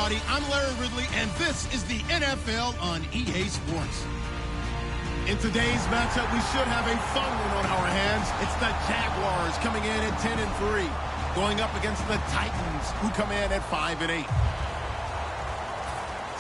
everybody. I'm Larry Ridley, and this is the NFL on EA Sports. In today's matchup, we should have a fun one on our hands. It's the Jaguars coming in at 10-3, going up against the Titans, who come in at 5-8.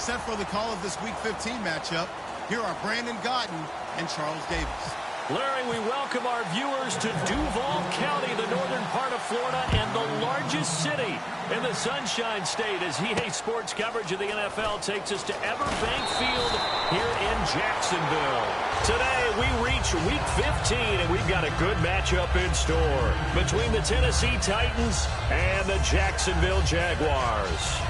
Set for the call of this Week 15 matchup, here are Brandon Gaudin and Charles Davis. Larry, we welcome our viewers to Duval County, the northern part of Florida, and the largest city in the Sunshine State, as EA Sports coverage of the NFL takes us to Everbank Field here in Jacksonville. Today, we reach Week 15, and we've got a good matchup in store between the Tennessee Titans and the Jacksonville Jaguars.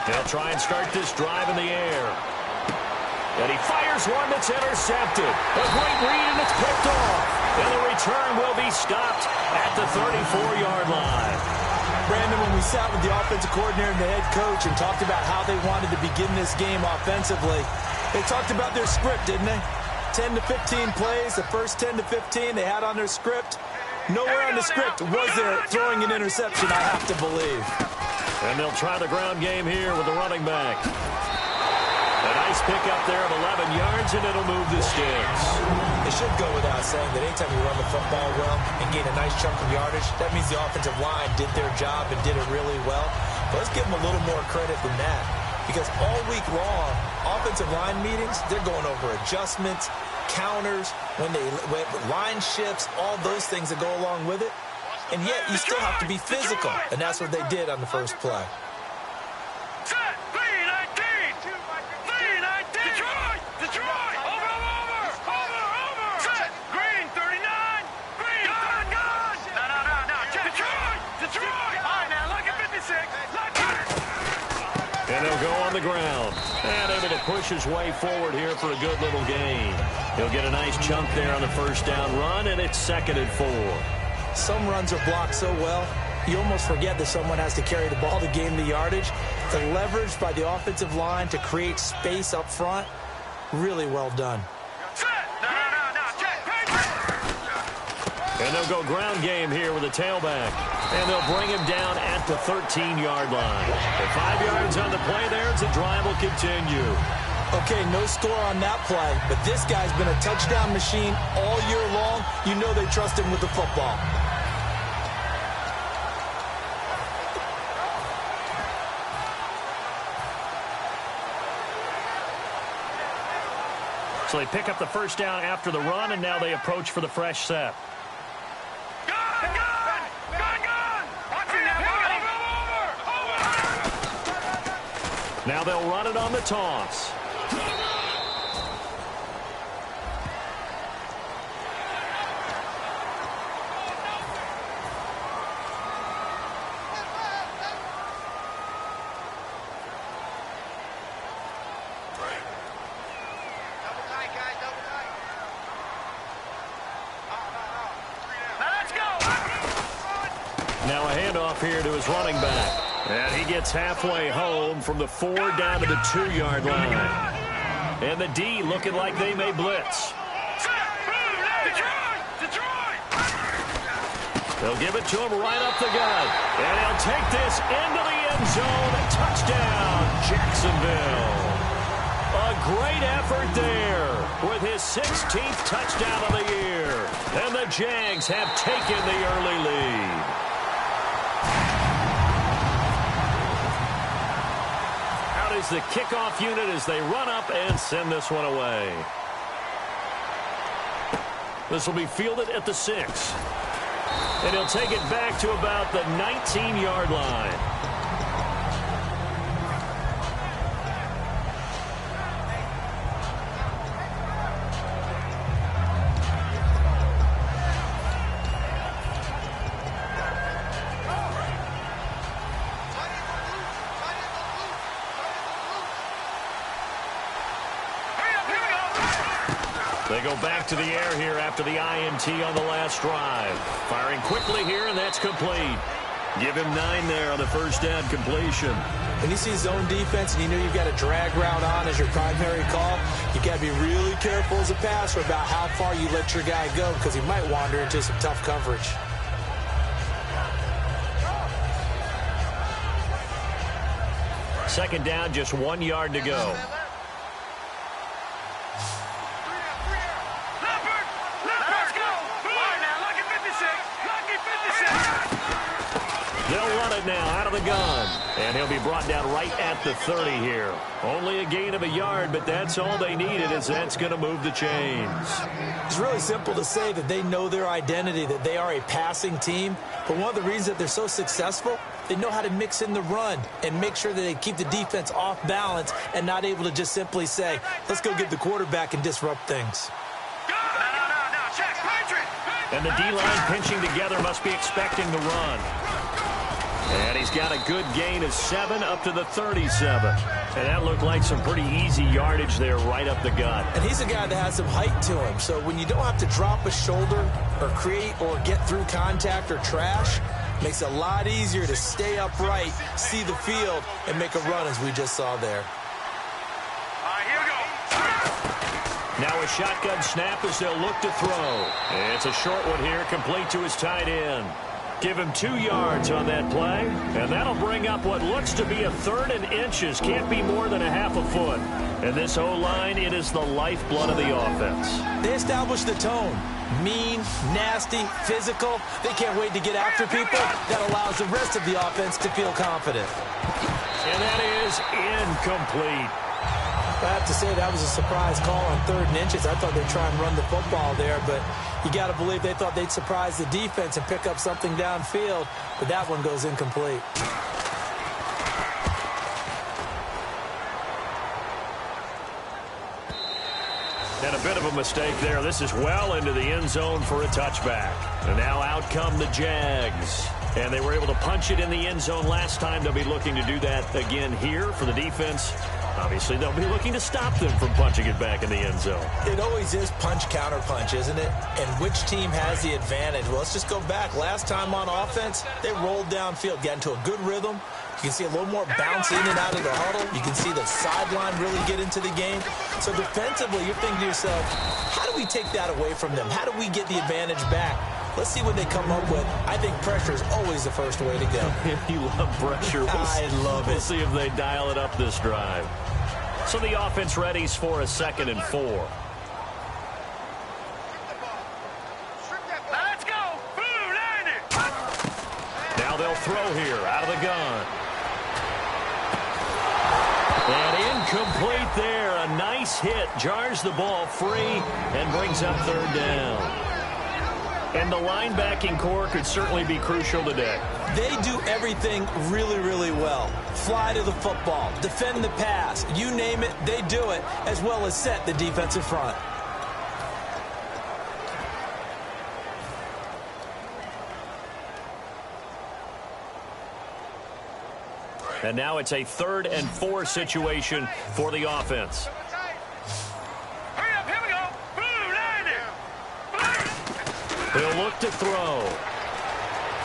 They'll try and start this drive in the air. And he fires one that's intercepted. A great read, and it's picked off. And the return will be stopped at the 34-yard line. Brandon, when we sat with the offensive coordinator and the head coach and talked about how they wanted to begin this game offensively, they talked about their script, didn't they? 10 to 15 plays, the first 10 to 15 they had on their script. Nowhere on the script was there throwing an interception, I have to believe. And they'll try the ground game here with the running back. A nice pickup there of 11 yards, and it'll move the sticks. It should go without saying that anytime you run the football well and gain a nice chunk of yardage, that means the offensive line did their job and did it really well. But let's give them a little more credit than that. Because all week long, offensive line meetings, they're going over adjustments, counters, when line shifts, all those things that go along with it. And yet, you still have to be physical. And that's what they did on the first play. Set! 3-19! 3-19! Detroit! Detroit! Over! Set! Green, 39! Green, gone! No. Detroit! Detroit! All right, now, look at 56. And they'll go on the ground. And able to push his way forward here for a good little gain. He'll get a nice chunk there on the first down run, and it's 2nd and 4. Some runs are blocked so well, you almost forget that someone has to carry the ball to gain the yardage. The leverage by the offensive line to create space up front, really well done. And they'll go ground game here with a tailback. And they'll bring him down at the 13-yard line. And 5 yards on the play there as the drive will continue. Okay, no score on that play, but this guy's been a touchdown machine all year long. You know they trust him with the football. So they pick up the first down after the run, and now they approach for the fresh set. Now they'll run it on the toss. Now a handoff here to his running back. And he gets halfway home from the 4 down to the 2-yard line. And the D looking like they may blitz. They'll give it to him right up the gut. And he'll take this into the end zone. Touchdown, Jacksonville. A great effort there with his 16th touchdown of the year. And the Jags have taken the early lead. Is the kickoff unit as they run up and send this one away. This will be fielded at the 6. And he'll take it back to about the 19-yard line. They go back to the air here after the INT on the last drive. Firing quickly here, and that's complete. Give him 9 there on the first down completion. When you see zone defense and you know you've got a drag route on as your primary call, you got to be really careful as a passer about how far you let your guy go because he might wander into some tough coverage. Second down, just 1 yard to go. They'll run it now out of the gun. And he'll be brought down right at the 30 here. Only a gain of a yard, but that's all they needed, as that's going to move the chains. It's really simple to say that they know their identity, that they are a passing team. But one of the reasons that they're so successful, they know how to mix in the run and make sure that they keep the defense off balance and not able to just simply say, let's go get the quarterback and disrupt things. And the D-line pinching together must be expecting the run. And he's got a good gain of 7 up to the 37. And that looked like some pretty easy yardage there right up the gut. And he's a guy that has some height to him. So when you don't have to drop a shoulder or create or get through contact or trash, makes it a lot easier to stay upright, see the field, and make a run as we just saw there. All right, here we go. Now a shotgun snap as they'll look to throw. It's a short one here, complete to his tight end. Give him 2 yards on that play, and that'll bring up what looks to be a 3rd and inches. Can't be more than a half a foot. And this O-line, it is the lifeblood of the offense. They established the tone. Mean, nasty, physical. They can't wait to get after people. That allows the rest of the offense to feel confident. And that is incomplete. I have to say that was a surprise call on 3rd and inches. I thought they'd try and run the football there, but you got to believe they thought they'd surprise the defense and pick up something downfield, but that one goes incomplete. And a bit of a mistake there. This is well into the end zone for a touchback. And now out come the Jags. And they were able to punch it in the end zone last time. They'll be looking to do that again here for the defense. Obviously, they'll be looking to stop them from punching it back in the end zone. It always is punch-counter-punch, isn't it? And which team has the advantage? Well, let's just go back. Last time on offense, they rolled downfield, got into a good rhythm. You can see a little more bounce in and out of the huddle. You can see the sideline really get into the game. So defensively, you're thinking to yourself, how do we take that away from them? How do we get the advantage back? Let's see what they come up with. I think pressure is always the first way to go. You love pressure. I love it. We'll see if they dial it up this drive. So the offense readies for a 2nd and 4. Let's go. Boom, land it. Now they'll throw here out of the gun. And incomplete there. A nice hit. Jars the ball free and brings up 3rd down. And the linebacking core could certainly be crucial today. They do everything really, really well. Fly to the football, defend the pass, you name it, they do it, as well as set the defensive front. And now it's a 3rd and 4 situation for the offense. Hurry up, here we go. Boom, land it. He'll look to throw.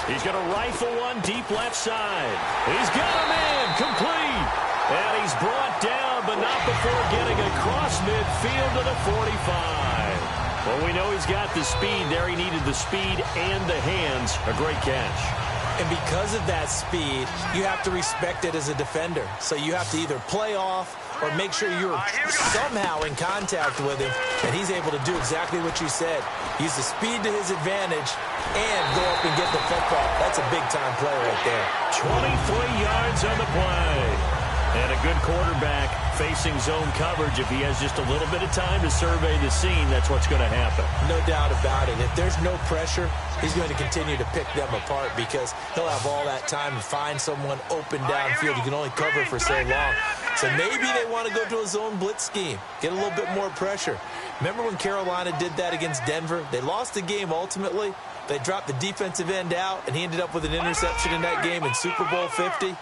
He's going to rifle one deep left side. He's got him in, complete. And he's brought down, but not before getting across midfield to the 45. Well, we know he's got the speed there. He needed the speed and the hands. A great catch. And because of that speed, you have to respect it as a defender. So you have to either play off or make sure you're somehow in contact with him, and he's able to do exactly what you said. Use the speed to his advantage and go up and get the football. That's a big-time play right there. 23 yards on the play. And a good quarterback facing zone coverage. If he has just a little bit of time to survey the scene, that's what's going to happen. No doubt about it. If there's no pressure, he's going to continue to pick them apart because he'll have all that time to find someone open downfield. You can only cover for so long. So maybe they want to go to a zone blitz scheme, get a little bit more pressure. Remember when Carolina did that against Denver? They lost the game ultimately. They dropped the defensive end out, and he ended up with an interception in that game in Super Bowl 50.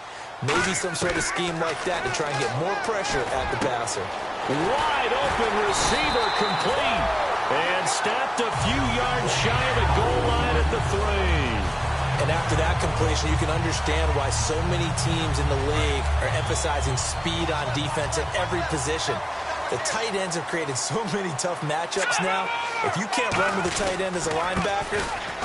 Maybe some sort of scheme like that to try and get more pressure at the passer. Wide open receiver complete. just a few yards shy of the goal line at the 3. And after that completion, you can understand why so many teams in the league are emphasizing speed on defense at every position. The tight ends have created so many tough matchups now. If you can't run with the tight end as a linebacker,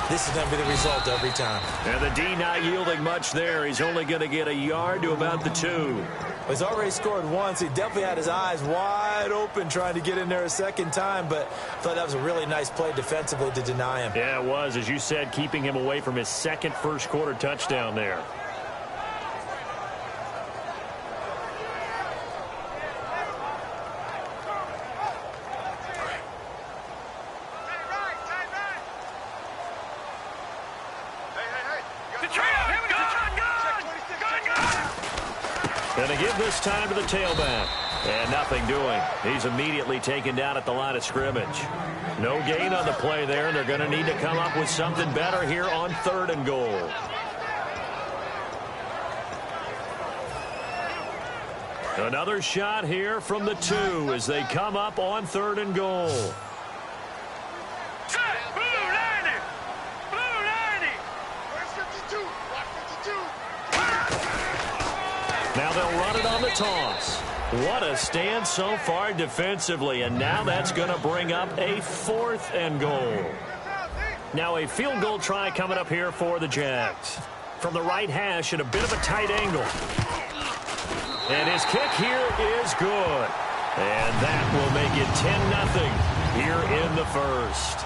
this is going to be the result every time. And the D not yielding much there. He's only going to get a yard to about the 2. He's already scored once. He definitely had his eyes wide open trying to get in there a second time, but I thought that was a really nice play defensively to deny him. Yeah, it was, as you said, keeping him away from his second first-quarter touchdown there. Going to give this time to the tailback. And nothing doing. He's immediately taken down at the line of scrimmage. No gain on the play there, and they're going to need to come up with something better here on 3rd and goal. Another shot here from the 2 as they come up on 3rd and goal. Now they'll run it on the toss. What a stand so far defensively, and now that's going to bring up a 4th and goal. Now a field goal try coming up here for the Jags. From the right hash at a bit of a tight angle. And his kick here is good. And that will make it 10-0 here in the first.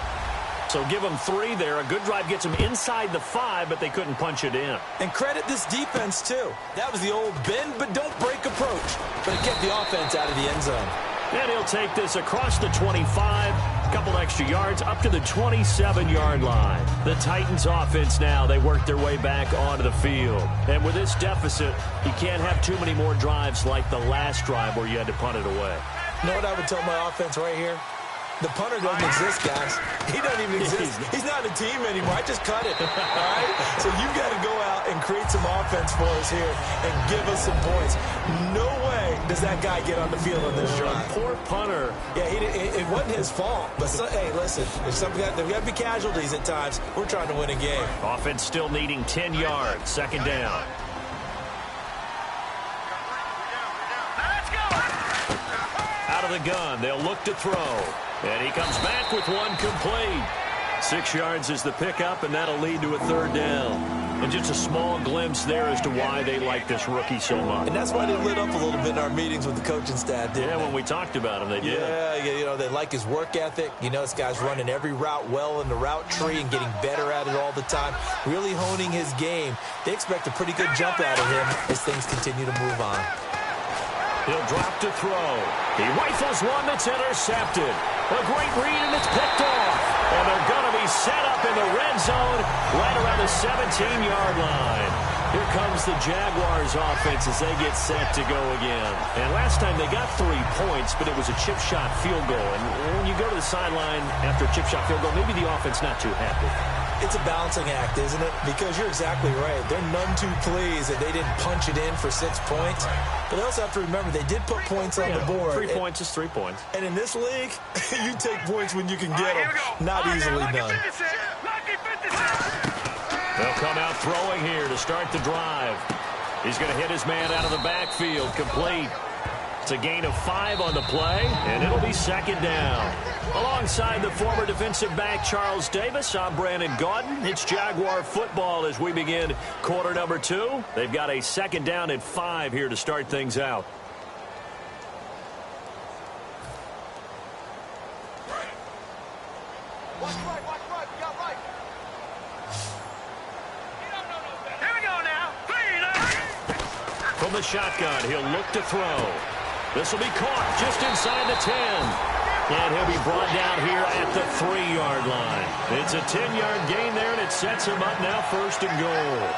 So give them 3 there. A good drive gets them inside the 5, but they couldn't punch it in. And credit this defense, too. That was the old bend but don't break approach. But it kept the offense out of the end zone. And he'll take this across the 25, a couple extra yards, up to the 27-yard line. The Titans offense now, they work their way back onto the field. And with this deficit, you can't have too many more drives like the last drive where you had to punt it away. You know what I would tell my offense right here? The punter doesn't exist, guys. He doesn't even exist. He's not a team anymore. I just cut it. All right? So you've got to go out and create some offense for us here and give us some points. No way does that guy get on the field on this drive. Poor punter. Yeah, it wasn't his fault. But, hey, listen, there's got to be casualties at times. We're trying to win a game. Offense still needing 10 yards. 2nd down. Out of the gun. They'll look to throw. And he comes back with one complete. 6 yards is the pickup, and that'll lead to a 3rd down. And just a small glimpse there as to why they like this rookie so much. And that's why they lit up a little bit in our meetings with the coaching staff, didn't they? When we talked about him, they did. Yeah, you know, they like his work ethic. You know, this guy's running every route well in the route tree and getting better at it all the time, really honing his game. They expect a pretty good jump out of him as things continue to move on. He'll drop to throw. He rifles one that's intercepted. A great read, and it's picked off. And they're going to be set up in the red zone right around the 17-yard line. Here comes the Jaguars offense as they get set to go again. And last time they got 3 points, but it was a chip shot field goal. And when you go to the sideline after a chip shot field goal, maybe the offense not too happy. It's a balancing act, isn't it? Because you're exactly right. They're none too pleased that they didn't punch it in for 6 points. But they also have to remember they did put points on the board. 3 points is 3 points. And in this league, you take points when you can get them. Not easily done. They'll come out throwing here to start the drive. He's going to hit his man out of the backfield. Complete. It's a gain of 5 on the play, and it'll be 2nd down. Alongside the former defensive back Charles Davis, I'm Brandon Gaudin. It's Jaguar football as we begin quarter number 2. They've got a 2nd down and 5 here to start things out. Watch right, we got right. Here we go now. From the shotgun, he'll look to throw. This will be caught just inside the 10. And he'll be brought down here at the 3-yard line. It's a 10-yard gain there, and it sets him up now 1st and goal.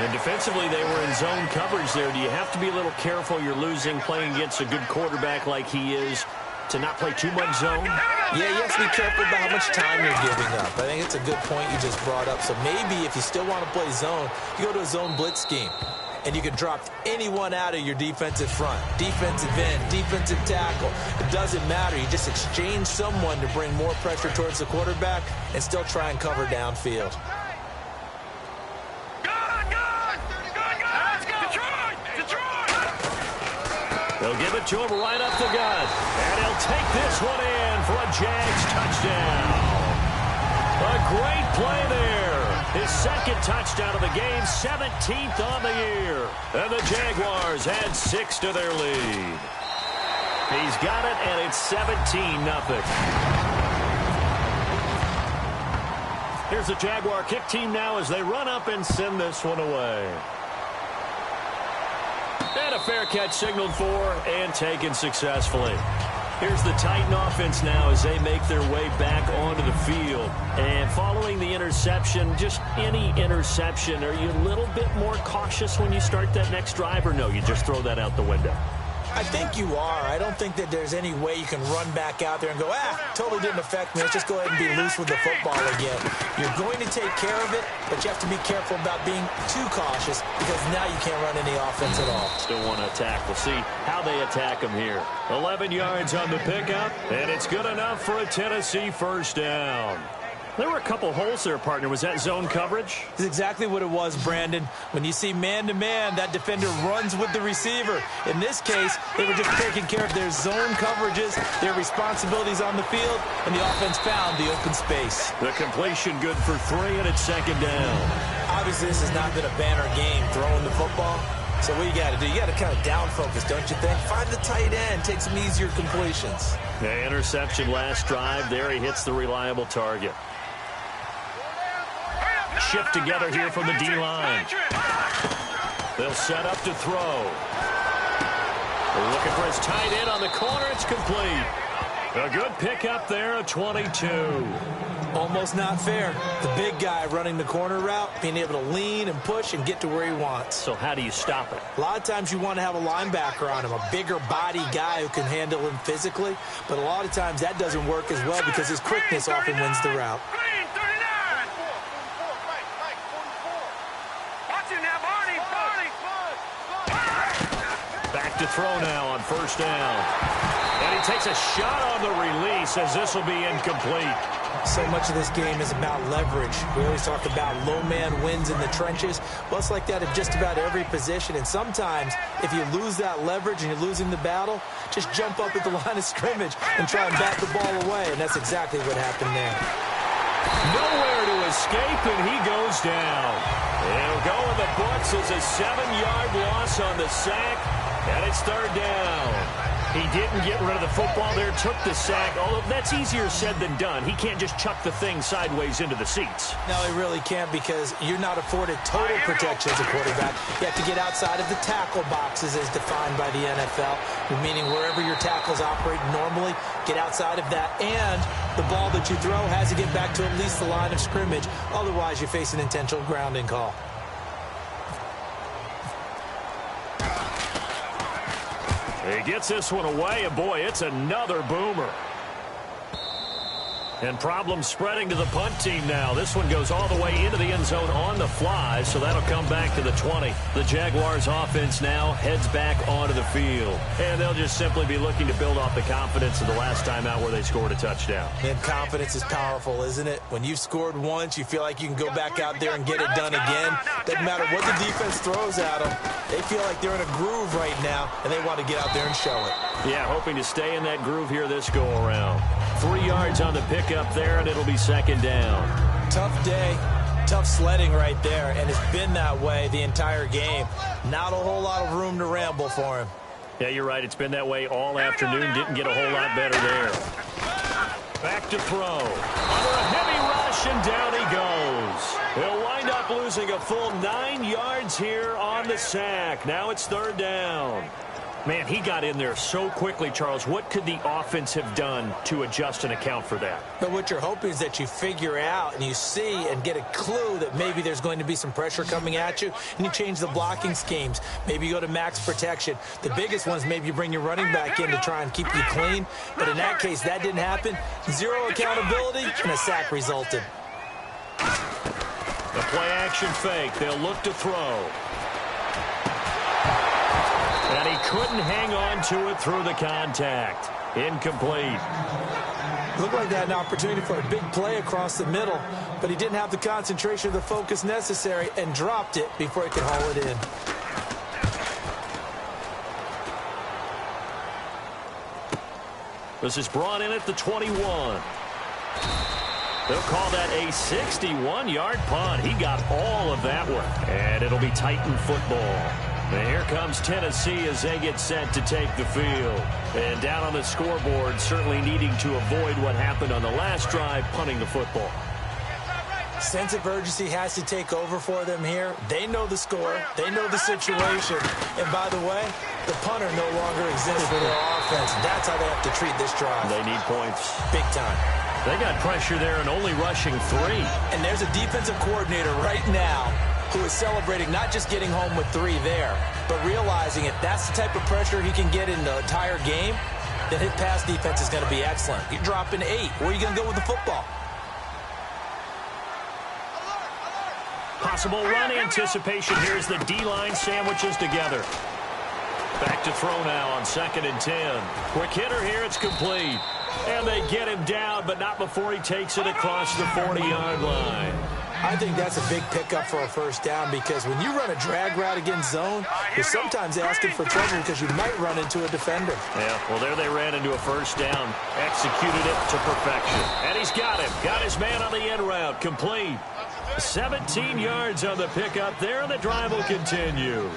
And defensively, they were in zone coverage there. Do you have to be a little careful? You're losing playing against a good quarterback like he is to not play too much zone? Yeah, you have to be careful about how much time you're giving up. I think it's a good point you just brought up. So maybe if you still want to play zone, you go to a zone blitz scheme. and you can drop anyone out of your defensive front. Defensive end, defensive tackle. It doesn't matter. You just exchange someone to bring more pressure towards the quarterback and still try and cover downfield. They'll give it to him right up the gut. And he'll take this one in for a Jags touchdown. A great play there. His second touchdown of the game, 17th on the year. And the Jaguars add 6 to their lead. He's got it, and it's 17-0. Here's the Jaguar kick team now as they run up and send this one away. And a fair catch signaled for and taken successfully. Here's the Titan offense now as they make their way back onto the field. And following the interception, just any interception, are you a little bit more cautious when you start that next drive, or no, you just throw that out the window? I think you are. I don't think that there's any way you can run back out there and go, totally didn't affect me. Let's just go ahead and be loose with the football again. You're going to take care of it, but you have to be careful about being too cautious because now you can't run any offense at all. Still want to attack. We'll see how they attack him here. 11 yards on the pickup, and it's good enough for a Tennessee first down. There were a couple holes there, partner. Was that zone coverage? That's exactly what it was, Brandon. When you see man-to-man, that defender runs with the receiver. In this case, they were just taking care of their zone coverages, their responsibilities on the field, and the offense found the open space. The completion good for 3, and it's second down. Obviously, this has not been a banner game throwing the football. So what you got to do, you got to kind of down focus, don't you think? Find the tight end, take some easier completions. The interception last drive. There he hits the reliable target. Shift together here from the D-line. They'll set up to throw. They're looking for his tight end on the corner. It's complete. A good pickup there, a 22. Almost not fair. The big guy running the corner route, being able to lean and push and get to where he wants. So how do you stop it? A lot of times you want to have a linebacker on him, a bigger body guy who can handle him physically. But a lot of times that doesn't work as well because his quickness often wins the route. Back to throw now on first down. And he takes a shot on the release as this will be incomplete. So much of this game is about leverage. We always talk about low man wins in the trenches. Well, it's like that at just about every position. And sometimes, if you lose that leverage and you're losing the battle, just jump up at the line of scrimmage and try and bat the ball away. And that's exactly what happened there. Nowhere to escape, and he goes down. It'll go in the books as a 7-yard loss on the sack, and it's third down. He didn't get rid of the football there, took the sack, although that's easier said than done. He can't just chuck the thing sideways into the seats. No, he really can't because you're not afforded total protection as a quarterback. You have to get outside of the tackle boxes as defined by the NFL, meaning wherever your tackles operate normally, get outside of that, and the ball that you throw has to get back to at least the line of scrimmage. Otherwise, you face an intentional grounding call. He gets this one away, and boy, it's another boomer. And problems spreading to the punt team now. This one goes all the way into the end zone on the fly, so that'll come back to the 20. The Jaguars offense now heads back onto the field. And they'll just simply be looking to build off the confidence of the last time out where they scored a touchdown. And confidence is powerful, isn't it? When you've scored once, you feel like you can go back out there and get it done again. Doesn't matter what the defense throws at them. They feel like they're in a groove right now, and they want to get out there and show it. Yeah, hoping to stay in that groove here this go-around. 3 yards on the pickup there, and it'll be second down. Tough day, tough sledding right there, and it's been that way the entire game. Not a whole lot of room to ramble for him. Yeah, you're right. It's been that way all afternoon. Didn't get a whole lot better there. Back to throw. Under a heavy rush, and down he goes. He'll wind up losing a full 9 yards here on the sack. Now it's third down. Man, he got in there so quickly, Charles. What could the offense have done to adjust and account for that? But what you're hoping is that you figure out and you see and get a clue that maybe there's going to be some pressure coming at you, and you change the blocking schemes. Maybe you go to max protection. The biggest one is maybe you bring your running back in to try and keep you clean. But in that case, that didn't happen. Zero accountability, and a sack resulted. The play-action fake. They'll look to throw. couldn't hang on to it through the contact. Incomplete. Looked like they had an opportunity for a big play across the middle, but he didn't have the concentration or the focus necessary and dropped it before he could haul it in. This is brought in at the 21. They'll call that a 61-yard punt. He got all of that one. And it'll be Titan football. And here comes Tennessee as they get set to take the field. And down on the scoreboard, certainly needing to avoid what happened on the last drive, punting the football. Sense of urgency has to take over for them here. They know the score. They know the situation. And by the way, the punter no longer exists for their offense. That's how they have to treat this drive. They need points. Big time. They got pressure there and only rushing 3. And there's a defensive coordinator right now who is celebrating not just getting home with 3 there, but realizing if that's the type of pressure he can get in the entire game, then his pass defense is going to be excellent. You're dropping 8. Where are you going to go with the football? Possible run anticipation here as the D-line sandwiches together. Back to throw now on 2nd and 10. Quick hitter here, it's complete. And they get him down, but not before he takes it across the 40-yard line. I think that's a big pickup for a first down because when you run a drag route against zone, you're sometimes asking for trouble because you might run into a defender. Yeah, well, there they ran into a first down. Executed it to perfection. And he's got him. Got his man on the end route. Complete. 17 yards on the pickup there, and the drive will continue.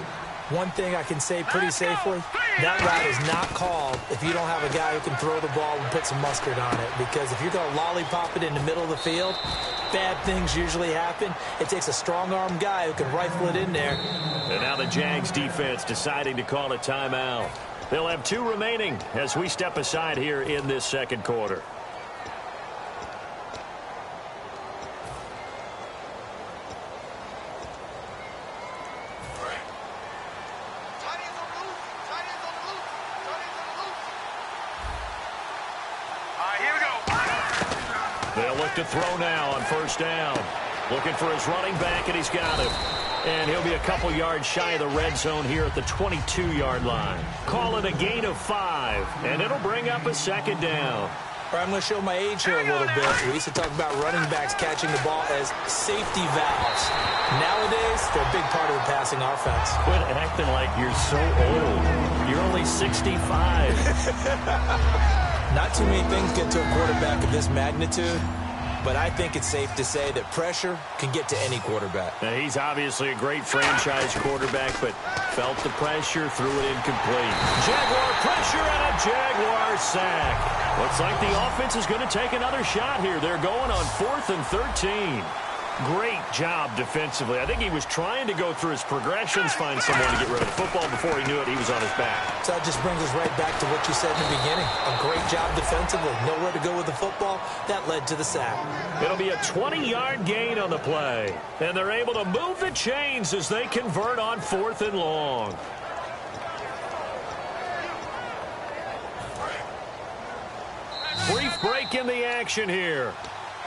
One thing I can say pretty safely, that route is not called if you don't have a guy who can throw the ball and put some mustard on it. Because if you're going to lollipop it in the middle of the field, bad things usually happen. It takes a strong-arm guy who can rifle it in there. And now the Jags defense deciding to call a timeout. They'll have 2 remaining as we step aside here in this second quarter. They'll look to throw now on first down. Looking for his running back, and he's got him. And he'll be a couple yards shy of the red zone here at the 22-yard line. Call it a gain of 5, and it'll bring up a second down. I'm going to show my age here a little bit. We used to talk about running backs catching the ball as safety valves. Nowadays, they're a big part of the passing offense. Quit acting like you're so old. You're only 65. Not too many things get to a quarterback of this magnitude, but I think it's safe to say that pressure can get to any quarterback. Now, he's obviously a great franchise quarterback, but felt the pressure, threw it incomplete. Jaguar pressure and a Jaguar sack. Looks like the offense is going to take another shot here. They're going on 4th and 13. Great job defensively. I think he was trying to go through his progressions, find someone to get rid of the football. Before he knew it, he was on his back. So that just brings us right back to what you said in the beginning. A great job defensively. Nowhere to go with the football. That led to the sack. It'll be a 20-yard gain on the play. And they're able to move the chains as they convert on 4th and long. Brief break in the action here.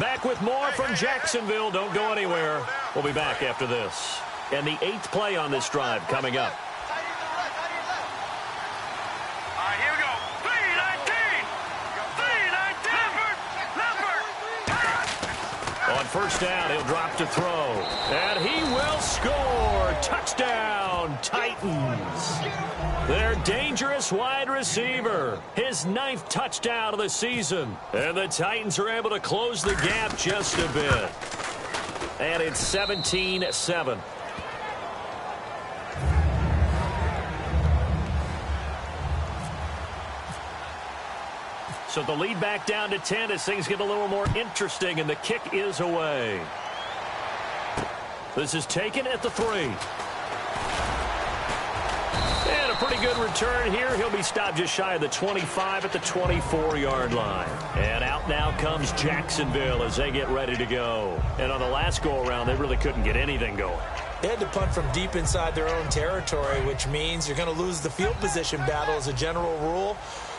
Back with more from Jacksonville. Don't go anywhere. We'll be back after this. And the 8th play on this drive coming up. Here we go. 3-19. 3-19. On first down, he'll drop to throw. And he will score. Touchdown, Titans. Their dangerous wide receiver. His 9th touchdown of the season. And the Titans are able to close the gap just a bit. And it's 17-7. So the lead back down to 10 as things get a little more interesting, and the kick is away. This is taken at the 3. And a pretty good return here. He'll be stopped just shy of the 25 at the 24-yard line. And out now comes Jacksonville as they get ready to go. And on the last go-around, they really couldn't get anything going. They had to punt from deep inside their own territory, which means you're going to lose the field position battle as a general rule.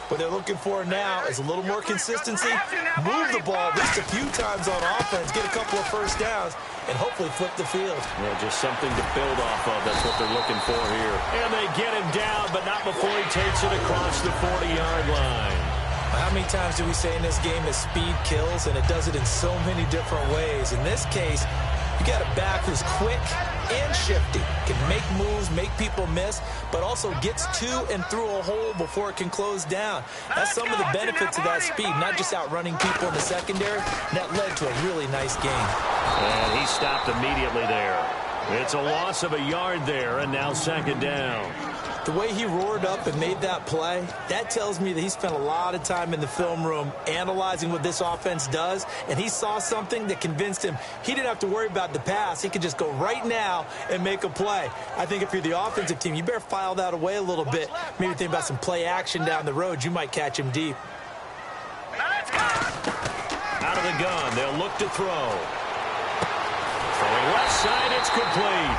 What they're looking for now is a little more consistency, move the ball at least a few times on offense, get a couple of first downs, and hopefully flip the field. Yeah, just something to build off of. That's what they're looking for here. And they get him down, but not before he takes it across the 40-yard line. How many times do we say in this game that speed kills, and it does it in so many different ways? In this case, you got a back who's quick and shifty, can make moves, make people miss, but also gets to and through a hole before it can close down. That's some of the benefits of that speed, not just outrunning people in the secondary. And that led to a really nice game. And he stopped immediately there. It's a loss of a yard there, and now second down. The way he roared up and made that play, that tells me that he spent a lot of time in the film room analyzing what this offense does, and he saw something that convinced him he didn't have to worry about the pass. He could just go right now and make a play. I think if you're the offensive team, you better file that away a little bit. Maybe think about some play action down the road. You might catch him deep. Out of the gun, they'll look to throw. Throwing left side, it's complete.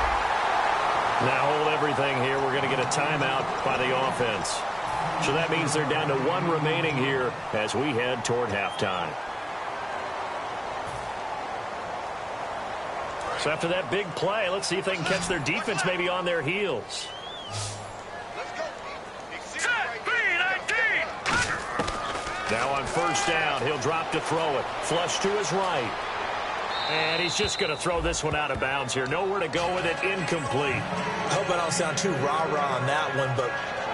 Now hold everything here. We're going to get a timeout by the offense. So that means they're down to one remaining here as we head toward halftime. So after that big play, let's see if they can catch their defense maybe on their heels. Now on first down, he'll drop to throw it. Flush to his right. And he's just going to throw this one out of bounds here. Nowhere to go with it. Incomplete. I hope I don't sound too rah-rah on that one, but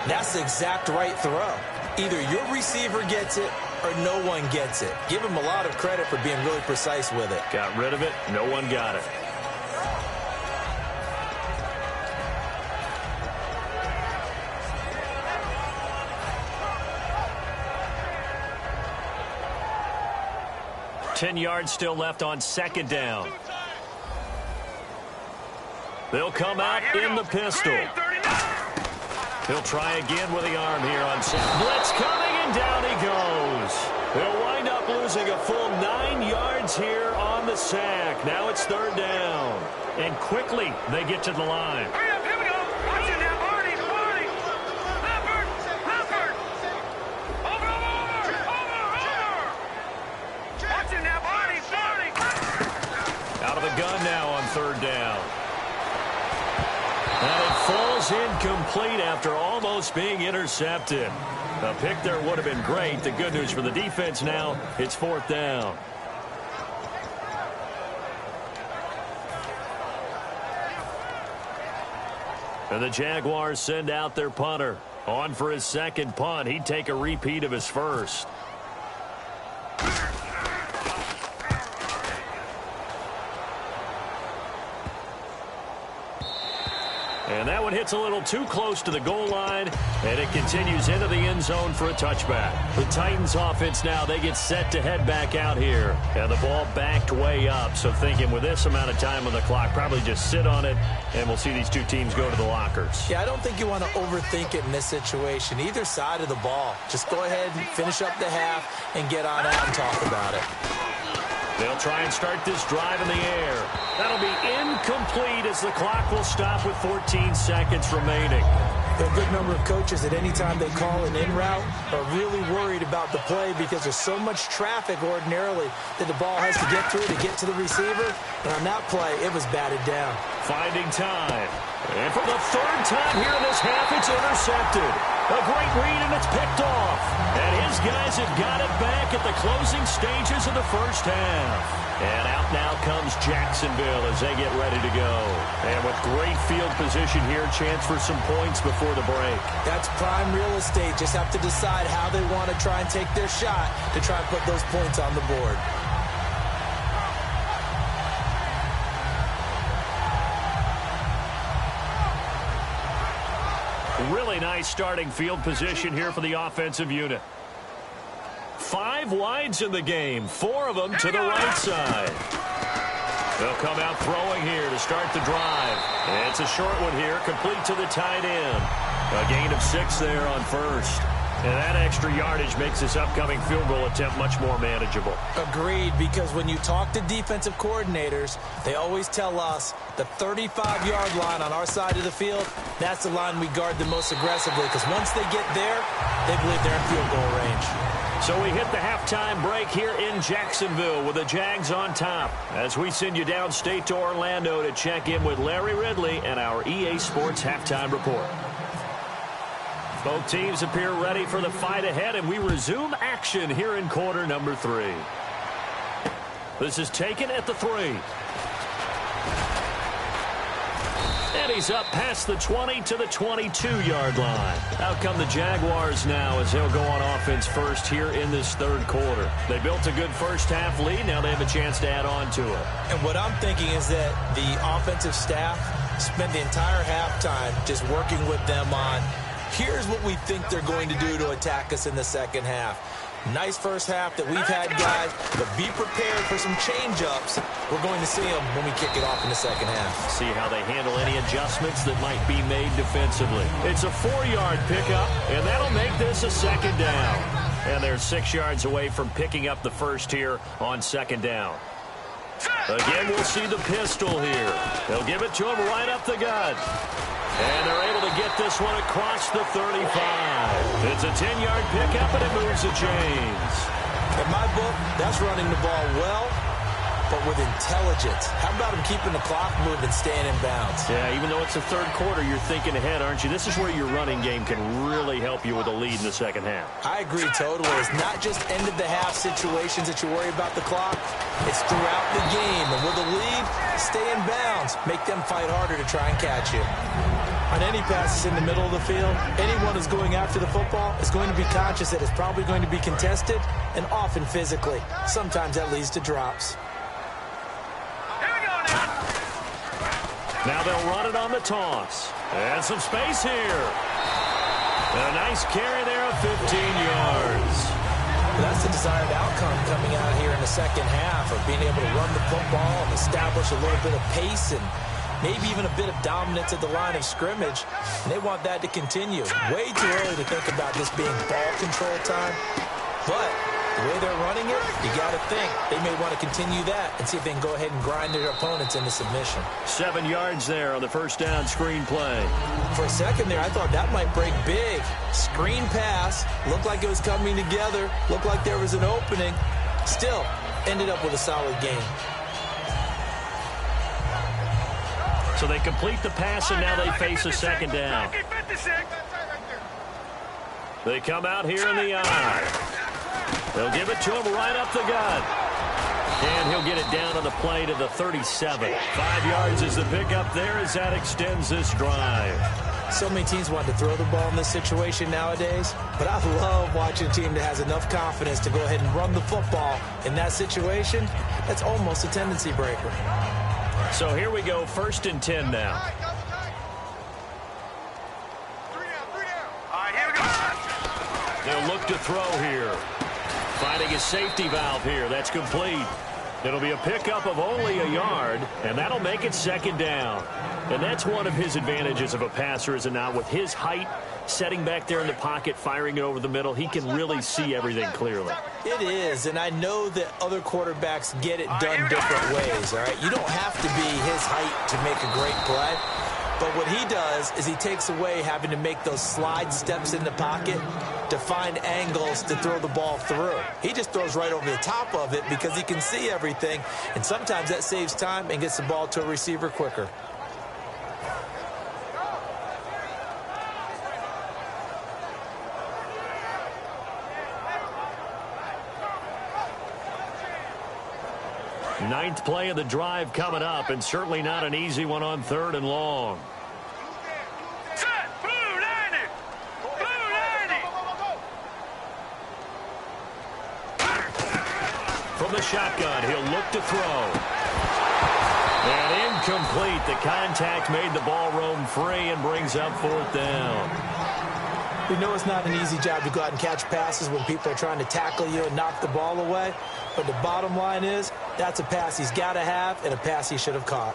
that's the exact right throw. Either your receiver gets it or no one gets it. Give him a lot of credit for being really precise with it. Got rid of it. No one got it. Ten yards still left on second down. They'll come out in the pistol. He'll try again with the arm here on second. Blitz coming, and down he goes. They'll wind up losing a full 9 yards here on the sack. Now it's third down. And quickly they get to the line. Here we go. Watch it now, Barney. Leopard. Over. Watch it now, Barney. Out of the gun now on third down. And it falls incomplete after almost being intercepted. A pick there would have been great. The good news for the defense now, it's fourth down. And the Jaguars send out their punter. On for his second punt. He'd take a repeat of his first. And that one hits a little too close to the goal line, and it continues into the end zone for a touchback. The Titans offense now, they get set to head back out here. And the ball backed way up, so thinking with this amount of time on the clock, probably just sit on it, and we'll see these two teams go to the lockers. Yeah, I don't think you want to overthink it in this situation. Either side of the ball. Just go ahead and finish up the half and get on out and talk about it. They'll try and start this drive in the air. That'll be incomplete as the clock will stop with 14 seconds remaining. There are a good number of coaches at any time they call an in route are really worried about the play because there's so much traffic ordinarily that the ball has to get through to get to the receiver. And on that play, it was batted down. Finding time. And for the third time here in this half, it's intercepted. A great read, and it's picked off. And his guys have got it back at the closing stages of the first half. And out now comes Jacksonville as they get ready to go. And with great field position here, chance for some points before the break. That's prime real estate. Just have to decide how they want to try and take their shot to try and put those points on the board. Really nice starting field position here for the offensive unit. 5 wides in the game, 4 of them to the right side. They'll come out throwing here to start the drive. It's a short one here, complete to the tight end. A gain of 6 there on first. And that extra yardage makes this upcoming field goal attempt much more manageable. Agreed, because when you talk to defensive coordinators, they always tell us the 35-yard line on our side of the field, that's the line we guard the most aggressively, because once they get there, they believe they're in field goal range. So we hit the halftime break here in Jacksonville with the Jags on top as we send you downstate to Orlando to check in with Larry Ridley and our EA Sports Halftime Report. Both teams appear ready for the fight ahead, and we resume action here in quarter number 3. This is taken at the 3. And he's up past the 20 to the 22-yard line. Out come the Jaguars now as they'll go on offense first here in this third quarter. They built a good first-half lead. Now they have a chance to add on to it. And what I'm thinking is that the offensive staff spent the entire halftime just working with them on, here's what we think they're going to do to attack us in the second half. Nice first half that we've had, guys, but be prepared for some change-ups. We're going to see them when we kick it off in the second half. See how they handle any adjustments that might be made defensively. It's a 4-yard pickup, and that'll make this a second down. And they're 6 yards away from picking up the first here on second down. Again, we'll see the pistol here. They'll give it to him right up the gut. And they're able to get this one across the 35. It's a 10-yard pickup, and it moves the chains. In my book, that's running the ball well, but with intelligence. How about him keeping the clock moving, staying in bounds? Yeah, even though it's the third quarter, you're thinking ahead, aren't you? This is where your running game can really help you with a lead in the second half. I agree totally. It's not just end-of-the-half situations that you worry about the clock. It's throughout the game. And with a lead, stay in bounds. Make them fight harder to try and catch you. On any passes in the middle of the field, anyone who's going after the football is going to be conscious that it's probably going to be contested and often physically. Sometimes that leads to drops. Now they'll run it on the toss. And some space here. And a nice carry there of 15 yards. That's the desired outcome coming out here in the second half of being able to run the football and establish a little bit of pace and maybe even a bit of dominance at the line of scrimmage. And they want that to continue. Way too early to think about this being ball control time. But the way they're running it, you got to think they may want to continue that and see if they can go ahead and grind their opponents into submission. 7 yards there on the first down screen play. For a second there, I thought that might break big. Screen pass, looked like it was coming together, looked like there was an opening. Still, ended up with a solid game. So they complete the pass, and now they face a second down. They come out here in the eye. They'll give it to him right up the gut. And he'll get it down on the play to the 37. 5 yards is the pickup there as that extends this drive. So many teams want to throw the ball in this situation nowadays, but I love watching a team that has enough confidence to go ahead and run the football. In that situation, that's almost a tendency breaker. So here we go, 1st and 10 now. All right, here we go. They'll look to throw here. Finding a safety valve here. That's complete. It'll be a pickup of only a yard, and that'll make it second down. And that's one of his advantages of a passer, is it not? With his height, setting back there in the pocket, firing it over the middle, he can really see everything clearly. It is, and I know that other quarterbacks get it done different ways, all right? You don't have to be his height to make a great play. But what he does is he takes away having to make those slide steps in the pocket to find angles to throw the ball through. He just throws right over the top of it because he can see everything, and sometimes that saves time and gets the ball to a receiver quicker. Ninth play of the drive coming up, and certainly not an easy one on 3rd and long. Set, blue 90. Blue 90. From the shotgun, he'll look to throw. And incomplete. The contact made the ball roam free and brings up 4th down. We know it's not an easy job to go out and catch passes when people are trying to tackle you and knock the ball away. But the bottom line is, that's a pass he's got to have and a pass he should have caught.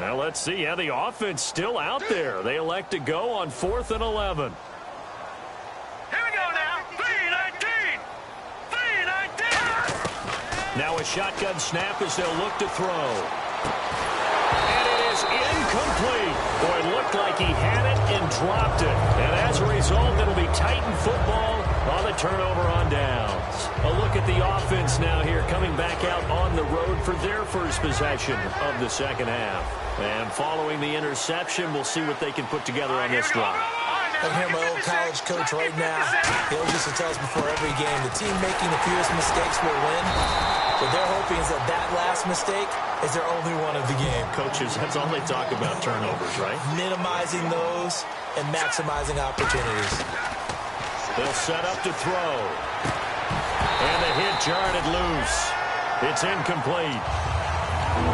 Now let's see. Yeah, the offense still out there. They elect to go on 4th and 11. Here we go now. 3-19. 3-19. Now a shotgun snap as they'll look to throw. And it is incomplete. Boy, it looked like he had it and dropped it. And as a result, it'll be Titan football on the turnover on downs. A look at the offense now here, coming back out on the road for their first possession of the second half. And following the interception, we'll see what they can put together on this drive. I can hear my old college coach right now. He always used to tell us before every game, the team making the fewest mistakes will win. What they're hoping is that that last mistake is their only one of the game. Coaches, that's all they talk about, turnovers, right? Minimizing those and maximizing opportunities. They'll set up to throw. And the hit jarred it loose. It's incomplete.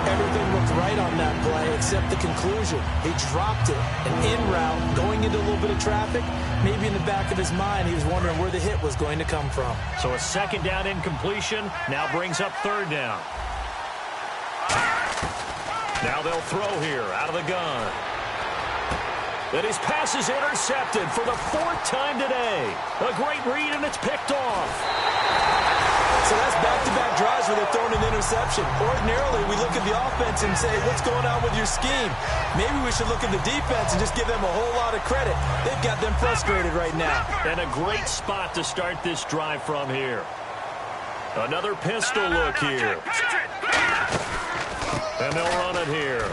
Everything looked right on that play except the conclusion. He dropped it, an in route, going into a little bit of traffic. Maybe in the back of his mind, he was wondering where the hit was going to come from. So a second down incompletion now brings up third down. Now they'll throw here out of the gun. And his pass is intercepted for the 4th time today. A great read, and it's picked off. So that's back-to-back drives where they're throwing an interception. Ordinarily, we look at the offense and say, what's going on with your scheme? Maybe we should look at the defense and just give them a whole lot of credit. They've got them frustrated right now. And a great spot to start this drive from here. Another pistol look here. And they'll run it here.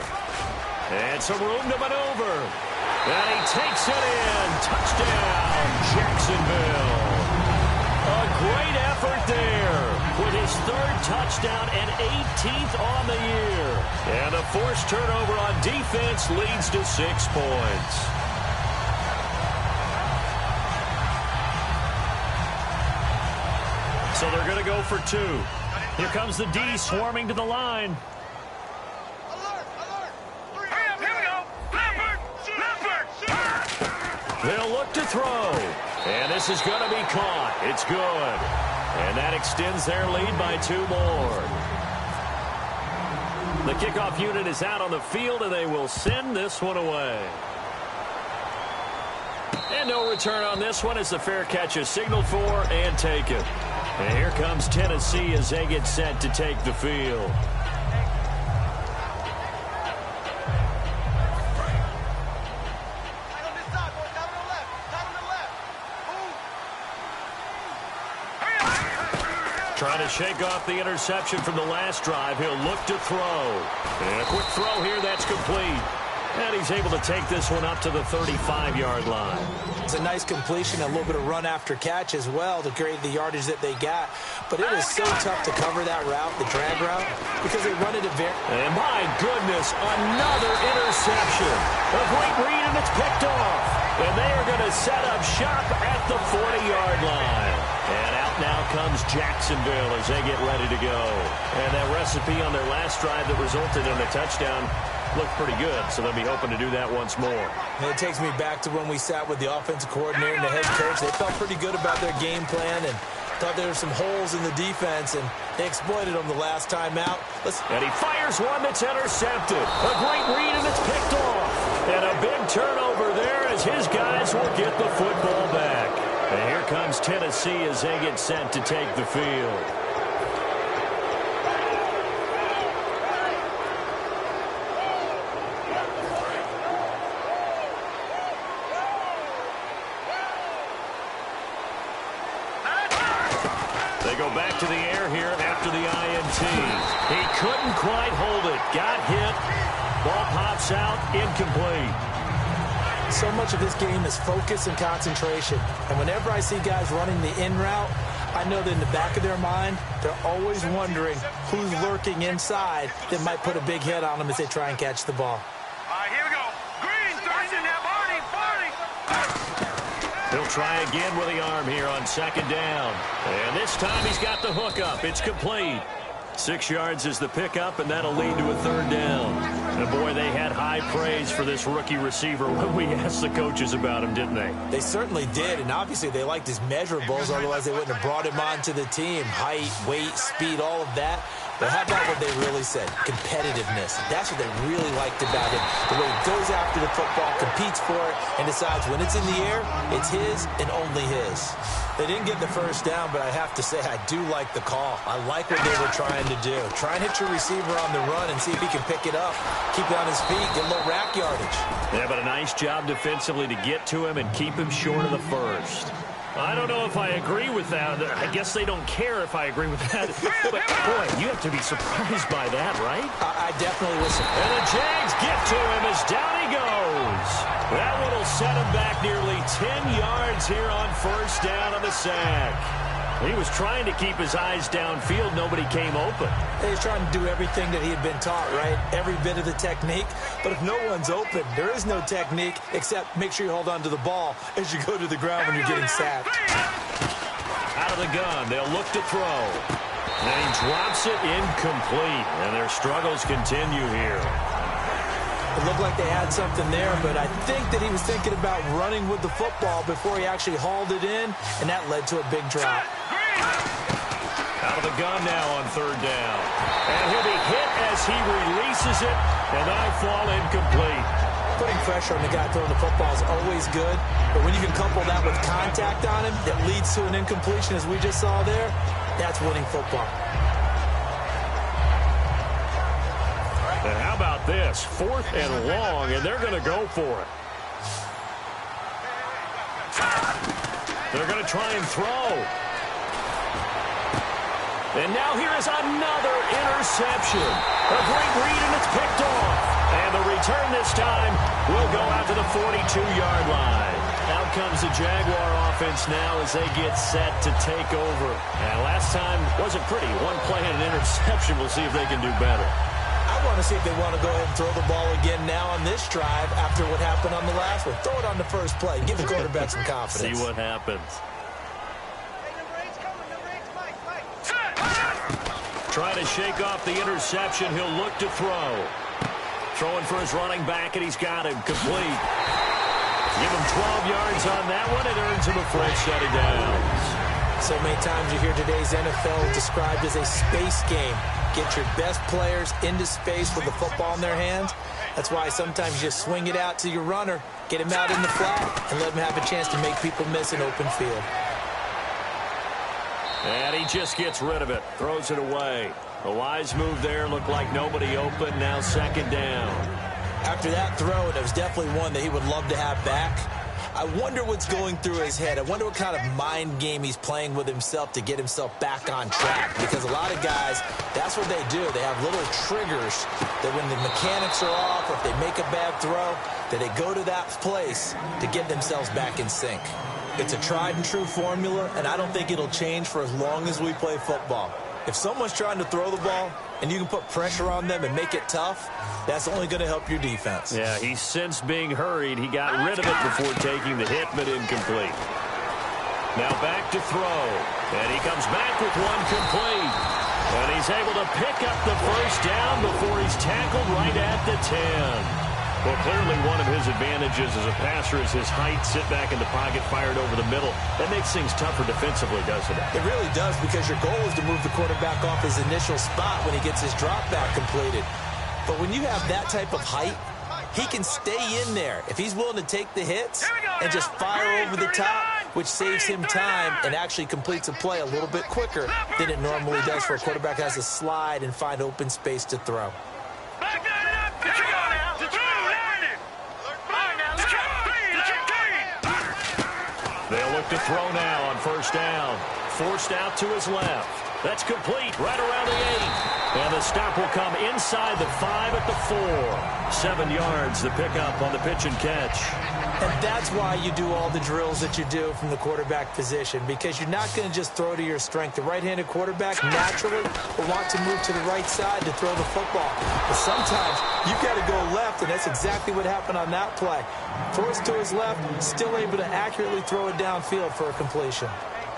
And some room to maneuver. And he takes it in. Touchdown, Jacksonville. A great effort there with his 3rd touchdown and 18th on the year. And a forced turnover on defense leads to 6 points. So they're going to go for 2. Here comes the D swarming to the line. They'll look to throw. And this is going to be caught. It's good. And that extends their lead by 2 more. The kickoff unit is out on the field, and they will send this one away. And no return on this one as the fair catch is signaled for and taken. And here comes Tennessee as they get set to take the field. Trying to shake off the interception from the last drive. He'll look to throw. And a quick throw here, that's complete. And he's able to take this one up to the 35-yard line. It's a nice completion, a little bit of run after catch as well to create the yardage that they got. But it is so tough to cover that route, the drag route, because they run it at very... And my goodness, another interception. A great read, and it's picked off. And they are going to set up shop at the 40-yard line. And out now comes Jacksonville as they get ready to go. And that recipe on their last drive that resulted in a touchdown looked pretty good, so they'll be hoping to do that once more. And it takes me back to when we sat with the offensive coordinator and the head coach. They felt pretty good about their game plan and thought there were some holes in the defense, and they exploited them the last time out. And he fires one that's intercepted. A great read, and it's picked off. And a big turnover there as his guys will get the football back. And here comes Tennessee as they get set to take the field. They go back to the air here after the INT. He couldn't quite hold it. Got hit. Ball pops out. Incomplete. So much of this game is focus and concentration. And whenever I see guys running the in route, I know that in the back of their mind, they're always wondering who's lurking inside that might put a big hit on them as they try and catch the ball. All right, here we go. Green, throws in there, Barney. He'll try again with the arm here on second down. And this time he's got the hook up. It's complete. 6 yards is the pickup, and that'll lead to a third down. And, boy, they had high praise for this rookie receiver when we asked the coaches about him, didn't they? They certainly did, and obviously they liked his measurables. Otherwise, they wouldn't have brought him onto the team. Height, weight, speed, all of that. But how about what they really said? Competitiveness. That's what they really liked about him. The way he goes after the football, competes for it, and decides when it's in the air, it's his and only his. They didn't get the first down, but I have to say I do like the call. I like what they were trying to do. Try and hit your receiver on the run and see if he can pick it up. Keep it on his feet, get a little rack yardage. Yeah, but a nice job defensively to get to him and keep him short of the first. I don't know if I agree with that. I guess they don't care if I agree with that. But, boy, you have to be surprised by that, right? I definitely was surprised. And the Jags get to him as down he goes. That one will set him back nearly 10 yards here on first down on the sack. He was trying to keep his eyes downfield. Nobody came open. He was trying to do everything that he had been taught, right? Every bit of the technique. But if no one's open, there is no technique except make sure you hold on to the ball as you go to the ground when you're getting sacked. Out of the gun, they'll look to throw. And he drops it incomplete. And their struggles continue here. It looked like they had something there, but I think that he was thinking about running with the football before he actually hauled it in, and that led to a big drop. Out of the gun now on third down. And he'll be hit as he releases it, and that'll fall incomplete. Putting pressure on the guy throwing the football is always good, but when you can couple that with contact on him that leads to an incompletion, as we just saw there, that's winning football. And how about this? 4th and long, and they're going to go for it. They're going to try and throw. And now here is another interception. A great read, and it's picked off. And the return this time will go out to the 42-yard line. Out comes the Jaguar offense now as they get set to take over. And last time wasn't pretty. One play and an interception. We'll see if they can do better. I want to see if they want to go ahead and throw the ball again now on this drive after what happened on the last one. Throw it on the first play. Give the quarterback some confidence. See what happens. Trying to shake off the interception. He'll look to throw. Throwing for his running back, and he's got him complete. Give him 12 yards on that one. It earns him a first set of downs. So many times you hear today's NFL described as a space game. Get your best players into space with the football in their hands. That's why sometimes you just swing it out to your runner, get him out in the flat, and let him have a chance to make people miss an open field. And he just gets rid of it, throws it away. A wise move there, looked like nobody open, now second down. After that throw, and it was definitely one that he would love to have back. I wonder what's going through his head. I wonder what kind of mind game he's playing with himself to get himself back on track. Because a lot of guys, that's what they do. They have little triggers that when the mechanics are off, or if they make a bad throw, that they go to that place to get themselves back in sync. It's a tried and true formula, and I don't think it'll change for as long as we play football. If someone's trying to throw the ball and you can put pressure on them and make it tough, that's only going to help your defense. Yeah, he's since being hurried. He got rid of it before taking the hit, but incomplete. Now back to throw. And he comes back with one complete. And he's able to pick up the first down before he's tackled right at the 10. Well, clearly one of his advantages as a passer is his height. Sit back in the pocket, fired over the middle. That makes things tougher defensively, doesn't it? It really does, because your goal is to move the quarterback off his initial spot when he gets his drop back completed. But when you have that type of height, he can stay in there. If he's willing to take the hits and just fire over the top, which saves him time and actually completes a play a little bit quicker than it normally does for a quarterback who has to slide and find open space to throw. They'll look to throw now on first down. Forced out to his left. That's complete right around the 8. And the stop will come inside the 5 at the 4. 7 yards, the pickup on the pitch and catch. And that's why you do all the drills that you do from the quarterback position, because you're not going to just throw to your strength. The right-handed quarterback naturally will want to move to the right side to throw the football. But sometimes you've got to go left, and that's exactly what happened on that play. Forced to his left, still able to accurately throw it downfield for a completion.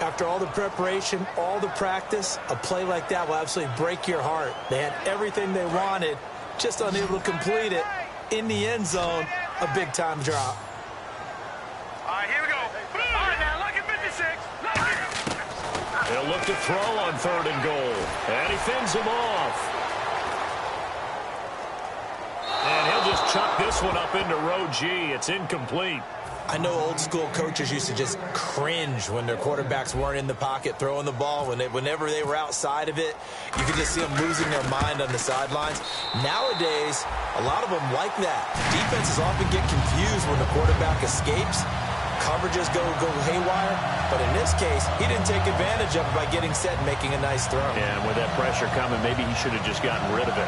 After all the preparation, all the practice, a play like that will absolutely break your heart. They had everything they wanted, just unable to complete it. In the end zone, a big-time drop. All right, here we go. All right, now, look at 56. He'll look to throw on 3rd and goal. And he fends him off. And he'll just chuck this one up into row G. It's incomplete. I know old school coaches used to just cringe when their quarterbacks weren't in the pocket throwing the ball. Whenever they were outside of it, you could just see them losing their mind on the sidelines. Nowadays, a lot of them like that. Defenses often get confused when the quarterback escapes. Coverages go haywire. But in this case, he didn't take advantage of it by getting set and making a nice throw. Yeah, and with that pressure coming, maybe he should have just gotten rid of it.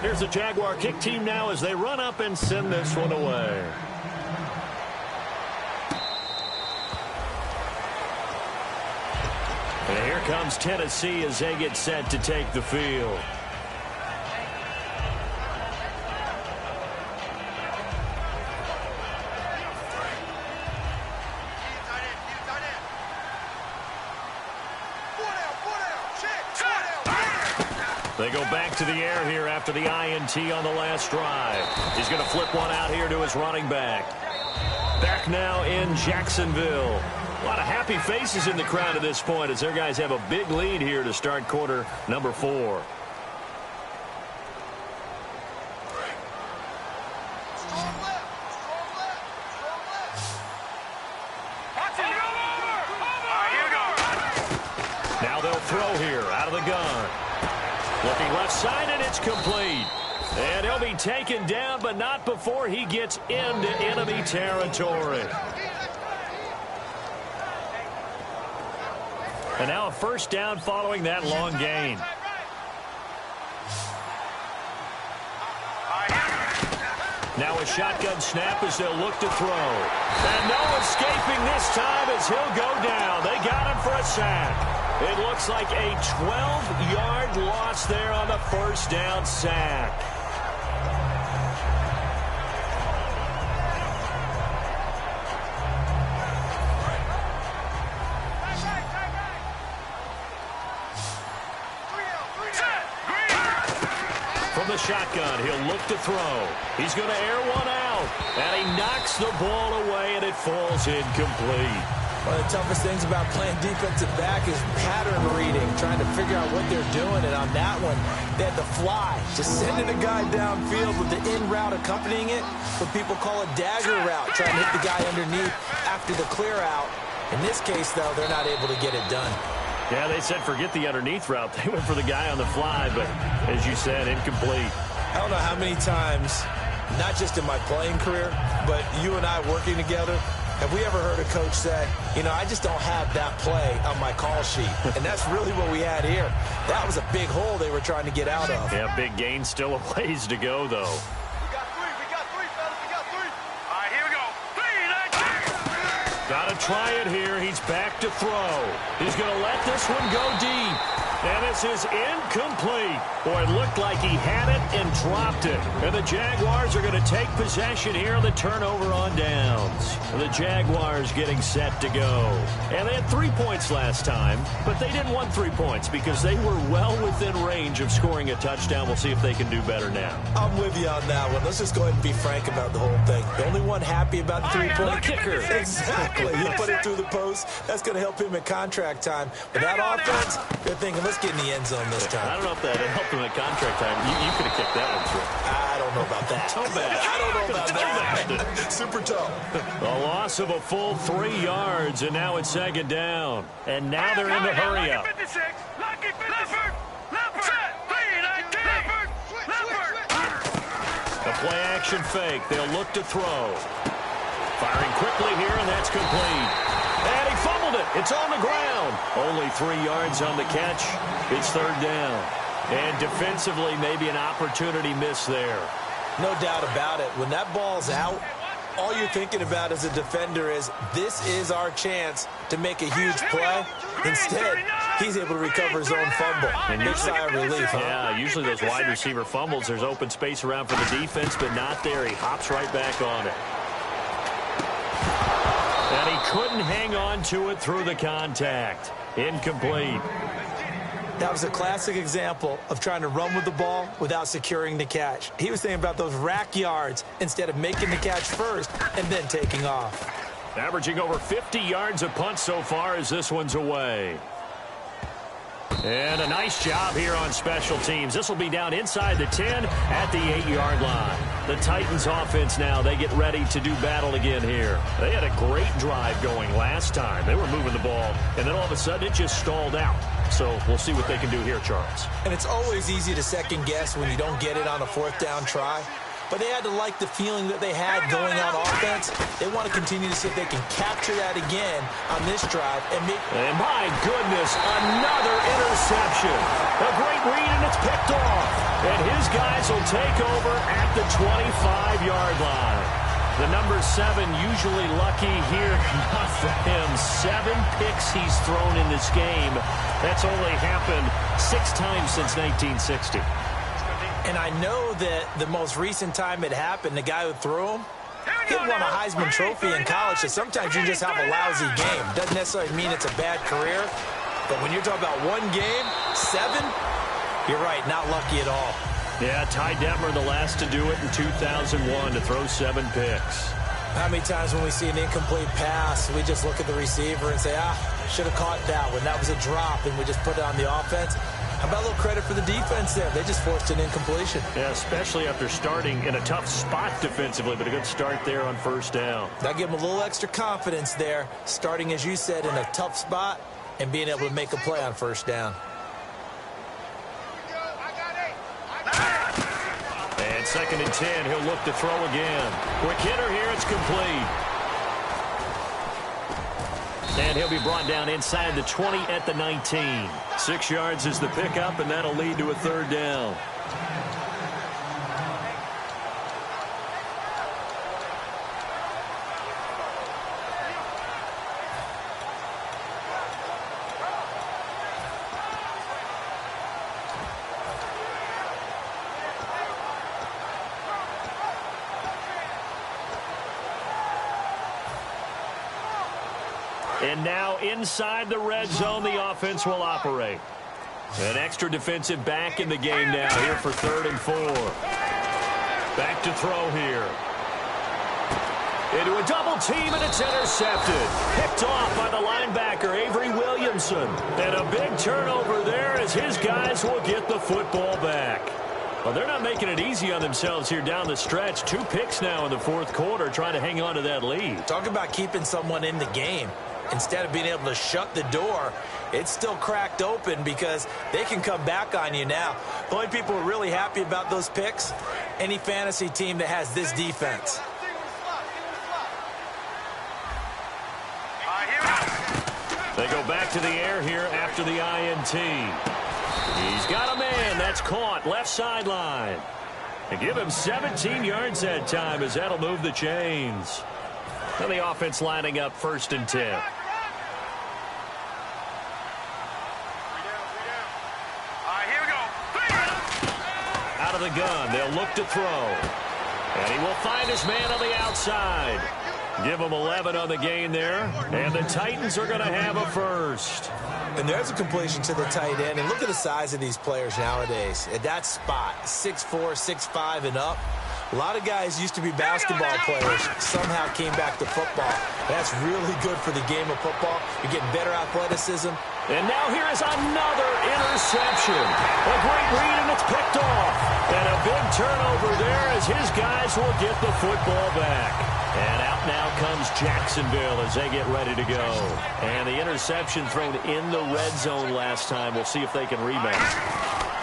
Here's the Jaguar kick team now as they run up and send this one away. And here comes Tennessee as they get set to take the field. They go back to the air here after the INT on the last drive. He's going to flip one out here to his running back. Back now in Jacksonville. A lot of happy faces in the crowd at this point as their guys have a big lead here to start quarter number 4. Now they'll throw here out of the gun. Looking left side, and it's complete. And he'll be taken down, but not before he gets into enemy territory. And now a first down following that long gain. Now a shotgun snap as they'll look to throw. And no escaping this time as he'll go down. They got him for a sack. It looks like a 12-yard loss there on the first down sack. From the shotgun, he'll look to throw. He's going to air one out. And he knocks the ball away, and it falls incomplete. One of the toughest things about playing defensive back is pattern reading, trying to figure out what they're doing. And on that one, they had the fly, just sending a guy downfield with the in route accompanying it, what people call a dagger route, trying to hit the guy underneath after the clear out. In this case, though, they're not able to get it done. Yeah, they said forget the underneath route. They went for the guy on the fly, but as you said, incomplete. I don't know how many times, not just in my playing career, but you and I working together, have we ever heard a coach say, you know, I just don't have that play on my call sheet? And that's really what we had here. That was a big hole they were trying to get out of. Yeah, big gain, still a ways to go, though. We got three, fellas, we got three. All right, here we go. 3, 19. Got to try it here. He's back to throw. He's going to let this one go deep. And this is incomplete. Boy, it looked like he had it and dropped it. And the Jaguars are going to take possession here on the turnover on downs. And the Jaguars getting set to go. And they had 3 points last time, but they didn't want 3 points because they were well within range of scoring a touchdown. We'll see if they can do better now. I'm with you on that one. Let's just go ahead and be frank about the whole thing. The only one happy about the 3-point kicker. Exactly. He put it through the post. That's going to help him at contract time. But that offense, they're thinking, let's get in the end zone this time. I don't know if that helped him at contract time. You could have kicked that one through. I don't know about that. So bad. I don't know about that. Super tough. A loss of a full 3 yards, and now it's second down. And now they're in the hurry up. A play action fake. They'll look to throw. Firing quickly here, and that's complete. And he fumbled it. It's on the ground. Only 3 yards on the catch. It's third down. And defensively, maybe an opportunity miss there. No doubt about it. When that ball's out, all you're thinking about as a defender is, this is our chance to make a huge play. Instead, he's able to recover his own fumble. And big sigh of relief, huh? Yeah, usually those wide receiver fumbles, there's open space around for the defense, but not there. He hops right back on it. And he couldn't hang on to it through the contact. Incomplete. That was a classic example of trying to run with the ball without securing the catch. He was thinking about those rack yards instead of making the catch first and then taking off. Averaging over 50 yards a punt so far as this one's away. And a nice job here on special teams. This will be down inside the 10 at the 8-yard line. The Titans offense now, they get ready to do battle again here. They had a great drive going last time. They were moving the ball, and then all of a sudden it just stalled out. So we'll see what they can do here, Charles. And it's always easy to second guess when you don't get it on a 4th down try. But they had to like the feeling that they had going on offense. They want to continue to see if they can capture that again on this drive. And my goodness, another interception. A great read, and it's picked off. And his guys will take over at the 25-yard line. The number 7 usually lucky here. Not for him. 7 picks he's thrown in this game. That's only happened 6 times since 1960. And I know that the most recent time it happened, the guy who threw him, he won a Heisman Trophy in college, so sometimes you just have a lousy game. Doesn't necessarily mean it's a bad career, but when you're talking about one game, 7, you're right, not lucky at all. Yeah, Ty Detmer, the last to do it in 2001, to throw 7 picks. How many times when we see an incomplete pass, we just look at the receiver and say, should have caught that one. That was a drop, and we just put it on the offense. How about a little credit for the defense there? They just forced an incompletion. Yeah, especially after starting in a tough spot defensively, but a good start there on 1st down. That gave them a little extra confidence there, starting, as you said, in a tough spot and being able to make a play on 1st down. And 2nd and 10, he'll look to throw again. Quick hitter here, it's complete. And he'll be brought down inside the 20 at the 19. 6 yards is the pickup, and that'll lead to a 3rd down. And now inside the red zone, the offense will operate. An extra defensive back in the game now here for 3rd and 4. Back to throw here. Into a double team, and it's intercepted. Picked off by the linebacker, Avery Williamson. And a big turnover there as his guys will get the football back. Well, they're not making it easy on themselves here down the stretch. 2 picks now in the 4th quarter, trying to hang on to that lead. Talk about keeping someone in the game. Instead of being able to shut the door, it's still cracked open because they can come back on you now. The only people who are really happy about those picks, any fantasy team that has this defense. They go back to the air here after the INT. He's got a man. That's caught. Left sideline. And give him 17 yards that time as that'll move the chains. And the offense lining up 1st and 10. Out of the gun, they'll look to throw. And he will find his man on the outside. Give him 11 on the gain there. And the Titans are going to have a 1st. And there's a completion to the tight end. And look at the size of these players nowadays. At that spot, 6'4", 6'5", and up. A lot of guys used to be basketball players, somehow came back to football. That's really good for the game of football. You're getting better athleticism. And now here is another interception. A great read, and it's picked off. And a big turnover there as his guys will get the football back. And out now comes Jacksonville as they get ready to go. And the interception thrown in the red zone last time. We'll see if they can rebound.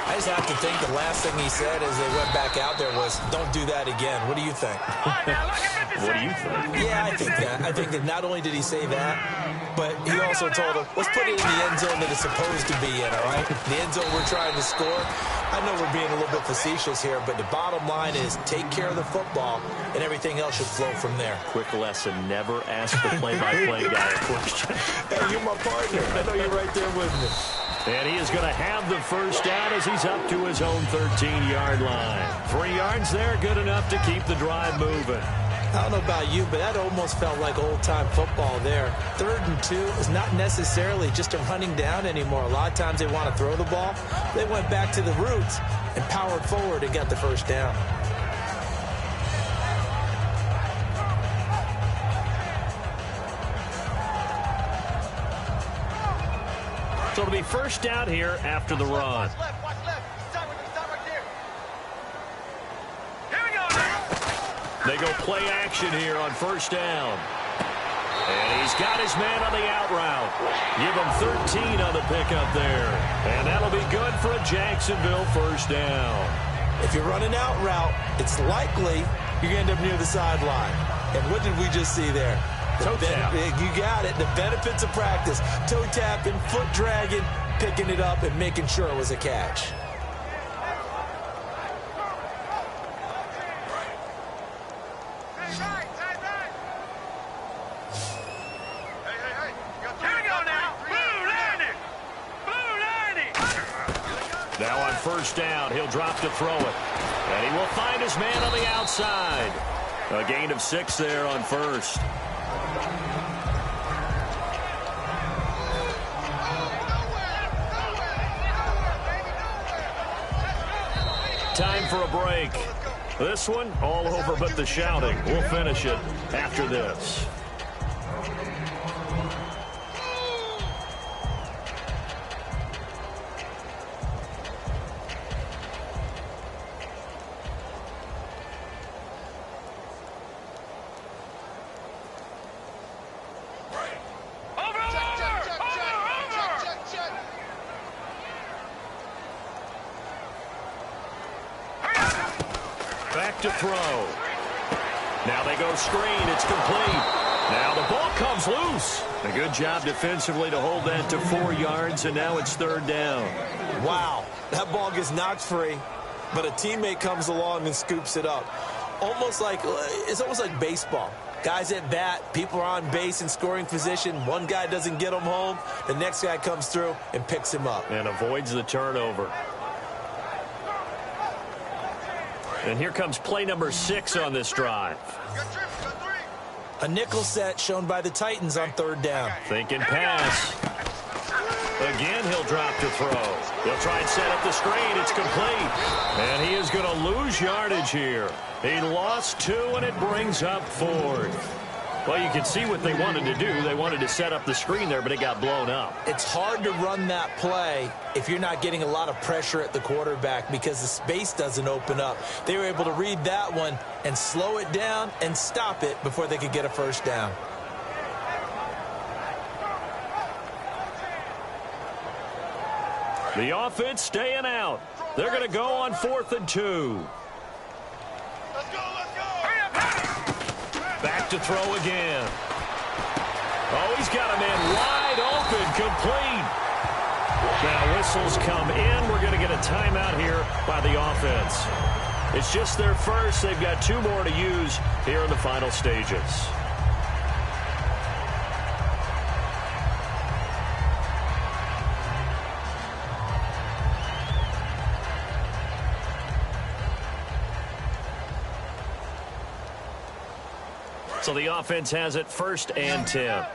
I just have to think the last thing he said as they went back out there was, don't do that again. What do you think? What do you think? Yeah, I think that. I think that not only did he say that, but he also told him, let's put it in the end zone that it's supposed to be in, all right? The end zone we're trying to score. I know we're being a little bit facetious here, but the bottom line is take care of the football, and everything else should flow from there. Quick lesson, never ask the play-by-play guy a question. Hey, you're my partner. I know you're right there with me. And he is going to have the 1st down as he's up to his own 13-yard line. 3 yards there, good enough to keep the drive moving. I don't know about you, but that almost felt like old-time football there. 3rd and 2 is not necessarily just a running down anymore. A lot of times they want to throw the ball. They went back to the roots and powered forward and got the first down. So it'll be first down here after the run. They go play action here on first down. And he's got his man on the out route. Give him 13 on the pickup there. And that'll be good for a Jacksonville first down. If you're running out route, it's likely you're going to end up near the sideline. And what did we just see there? Toe tap. You got it. The benefits of practice. Toe tapping, foot dragging, picking it up, and making sure it was a catch. Now on first down, he'll drop to throw it. And he will find his man on the outside. A gain of 6 there on first. Time for a break. This one, all over but the shouting. We'll finish it after this. Back to throw. Now they go screen. It's complete. Now the ball comes loose. A good job defensively to hold that to 4 yards, and now it's 3rd down. Wow, that ball gets knocked free, but a teammate comes along and scoops it up. It's almost like baseball. Guys at bat, people are on base in scoring position. One guy doesn't get him home. The next guy comes through and picks him up. And avoids the turnover. And here comes play number 6 on this drive. A nickel set shown by the Titans on 3rd down. Thinking pass. Again, he'll drop to throw. He'll try and set up the screen. It's complete. And he is going to lose yardage here. He lost 2, and it brings up 4th. Well, you can see what they wanted to do. They wanted to set up the screen there, but it got blown up. It's hard to run that play if you're not getting a lot of pressure at the quarterback because the space doesn't open up. They were able to read that one and slow it down and stop it before they could get a first down. The offense staying out. They're going to go on 4th and 2. Back to throw again. Oh, he's got a man wide open, complete. Now whistles come in. We're going to get a timeout here by the offense. It's just their first. They've got 2 more to use here in the final stages. So the offense has it 1st and 10.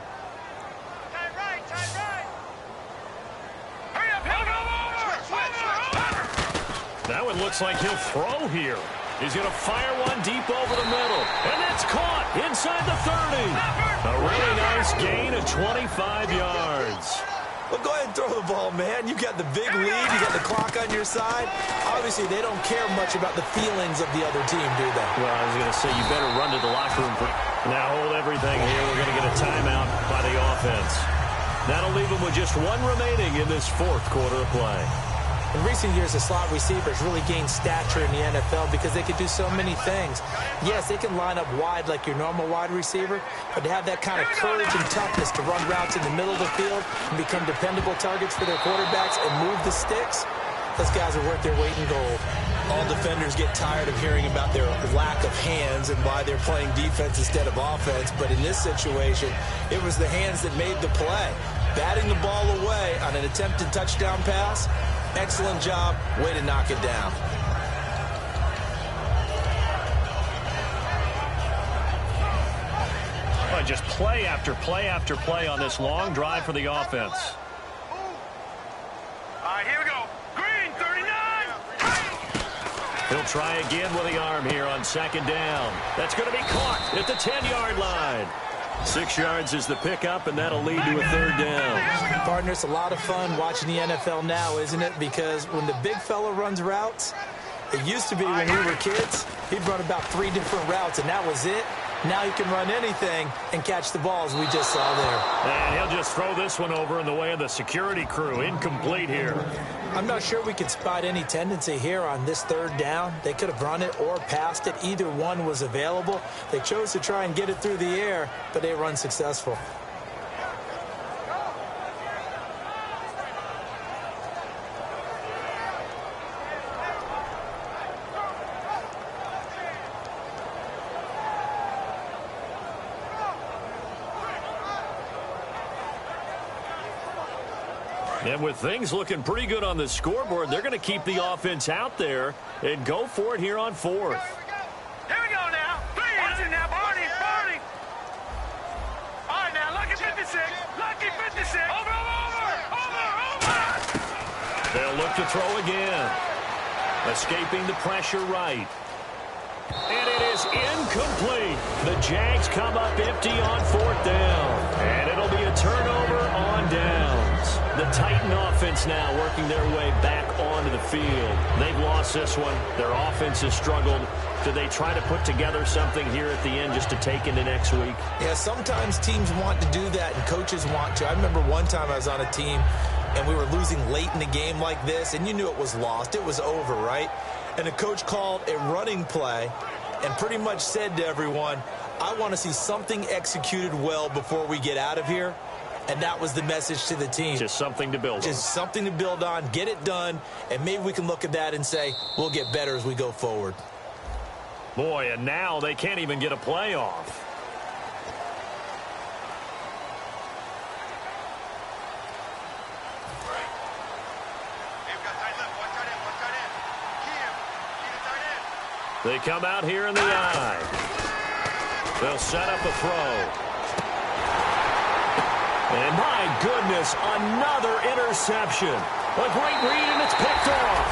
Now it looks like he'll throw here. He's going to fire one deep over the middle. And that's caught inside the 30. A really nice gain of 25 yards. Well, go ahead and throw the ball, man. You got the big lead. You got the clock on your side. Obviously, they don't care much about the feelings of the other team, do they? Well, I was going to say, you better run to the locker room. Now hold everything here. We're going to get a timeout by the offense. That'll leave them with just 1 remaining in this 4th quarter of play. In recent years, the slot receivers really gained stature in the NFL because they could do so many things. Yes, they can line up wide like your normal wide receiver, but to have that kind of courage and toughness to run routes in the middle of the field and become dependable targets for their quarterbacks and move the sticks, those guys are worth their weight in gold. All defenders get tired of hearing about their lack of hands and why they're playing defense instead of offense, but in this situation, it was the hands that made the play. Batting the ball away on an attempted touchdown pass. Excellent job. Way to knock it down. just play after play after play on this long drive for the offense. All right, here we go. Green, 39. He'll try again with the arm here on second down. That's going to be caught at the 10-yard line. 6 yards is the pickup, and that'll lead to a third down. Partner, it's a lot of fun watching the NFL now, isn't it? Because when the big fella runs routes, it used to be when we were kids, he'd run about 3 different routes, and that was it. Now he can run anything and catch the balls we just saw there. And he'll just throw this one over in the way of the security crew. Incomplete here. I'm not sure we could spot any tendency here on this third down. They could have run it or passed it. Either one was available. They chose to try and get it through the air, but they were unsuccessful. And with things looking pretty good on the scoreboard, they're going to keep the offense out there and go for it here on fourth. Here we go now. Watch it now, Barney. All right, now, lucky 56. Lucky 56. Over. They'll look to throw again. Escaping the pressure right. And it is incomplete. The Jags come up empty on fourth down. And it'll be a turnover on downs. The Titan offense now working their way back onto the field. They've lost this one. Their offense has struggled. Do they try to put together something here at the end just to take into next week? Yeah, sometimes teams want to do that and coaches want to. I remember one time I was on a team and we were losing late in the game like this, and you knew it was lost. It was over, right? And the coach called a running play and pretty much said to everyone, I want to see something executed well before we get out of here. And that was the message to the team. Just something to build on. Just something to build on, get it done, and maybe we can look at that and say, we'll get better as we go forward. Boy, and now they can't even get a playoff. They come out here in the eye. They'll set up a throw. And my goodness, another interception. A great read, and it's picked off.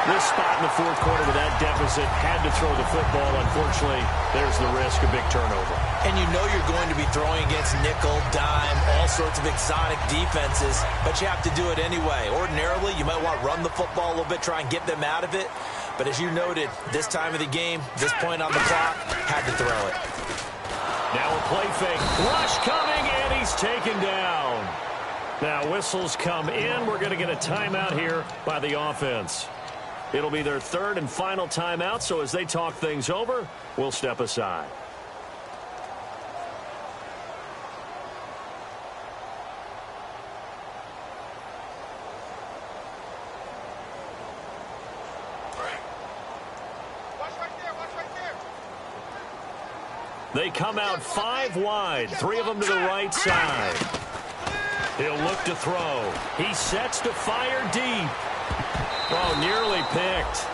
This spot in the fourth quarter with that deficit had to throw the football. Unfortunately, there's the risk of big turnover. And you know you're going to be throwing against nickel, dime, all sorts of exotic defenses, but you have to do it anyway. Ordinarily, you might want to run the football a little bit, try and get them out of it. But as you noted, this time of the game, this point on the clock, had to throw it. Now a play fake. Rush coming, and he's taken down. Now whistles come in. We're going to get a timeout here by the offense. It'll be their third and final timeout, so as they talk things over, we'll step aside. They come out 5 wide, 3 of them to the right side. He'll look to throw. He sets to fire deep. Oh, nearly picked.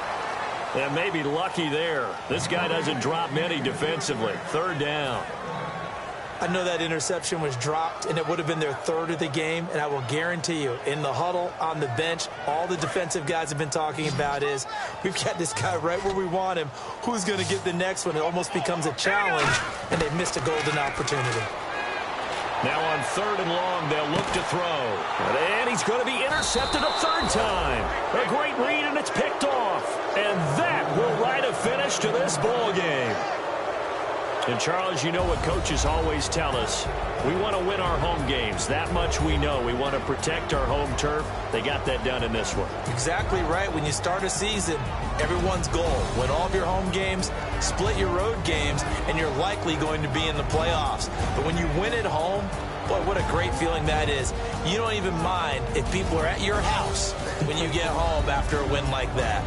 And maybe lucky there. This guy doesn't drop many defensively. Third down. I know that interception was dropped, and it would have been their third of the game, and I will guarantee you, in the huddle, on the bench, all the defensive guys have been talking about is, we've got this guy right where we want him. Who's going to get the next one? It almost becomes a challenge, and they've missed a golden opportunity. Now on third and long, they'll look to throw. And he's going to be intercepted a third time. A great read, and it's picked off. And that will write a finish to this ball game. And, Charles, you know what coaches always tell us. We want to win our home games. That much we know. We want to protect our home turf. They got that done in this one. Exactly right. When you start a season, everyone's goal, win all of your home games, split your road games, and you're likely going to be in the playoffs. But when you win at home, boy, what a great feeling that is. You don't even mind if people are at your house when you get home after a win like that.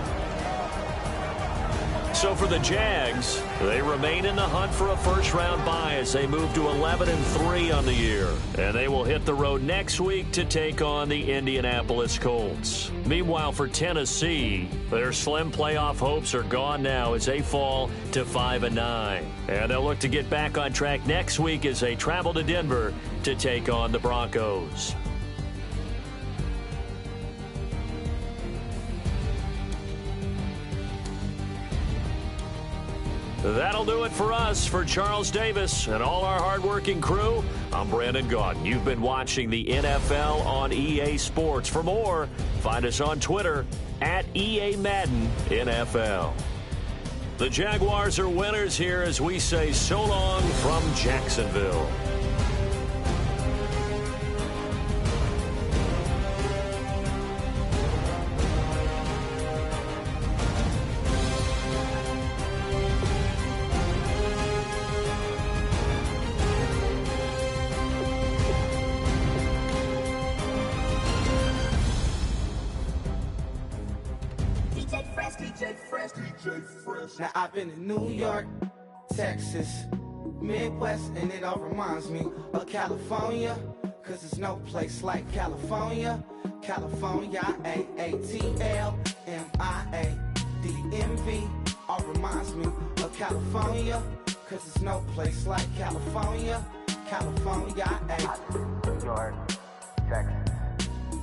So for the Jags, they remain in the hunt for a first-round bye as they move to 11-3 on the year. And they will hit the road next week to take on the Indianapolis Colts. Meanwhile, for Tennessee, their slim playoff hopes are gone now as they fall to 5-9. And they'll look to get back on track next week as they travel to Denver to take on the Broncos. That'll do it for us. For Charles Davis and all our hardworking crew, I'm Brandon Gaudin. You've been watching the NFL on EA Sports. For more, find us on Twitter at EA Madden NFL. The Jaguars are winners here as we say so long from Jacksonville. Now I've been in New York, Texas, Midwest, and it all reminds me of California, cause there's no place like California. California, A-A-T-L-M-I-A-D-M-V, all reminds me of California, cause there's no place like California. California, New York, Texas,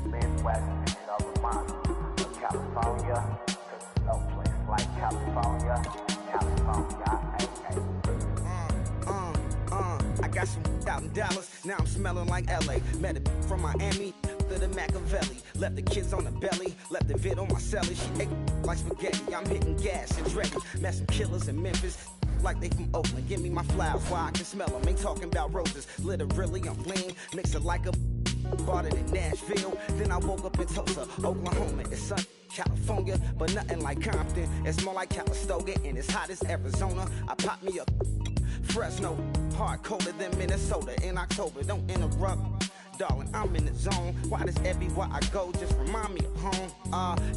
Midwest, and it all reminds me of California, cause there's no place like California, California, I got some out in Dallas, now I'm smelling like LA. Met a from Miami to the Machiavelli. Left the kids on the belly, left the vid on my celly. She ate like spaghetti, I'm hitting gas and ready. Met some killers in Memphis, like they from Oakland. Give me my flowers while I can smell them. Ain't talking about roses, literally I'm lean. Mix it like a bought it in Nashville, then I woke up in Tulsa, Oklahoma. It's sun, California, but nothing like Compton. It's more like Calistoga, and it's hot as Arizona. I pop me up Fresno, hard colder than Minnesota in October. Don't interrupt, darling, I'm in the zone. Why does everywhere I go just remind me of home?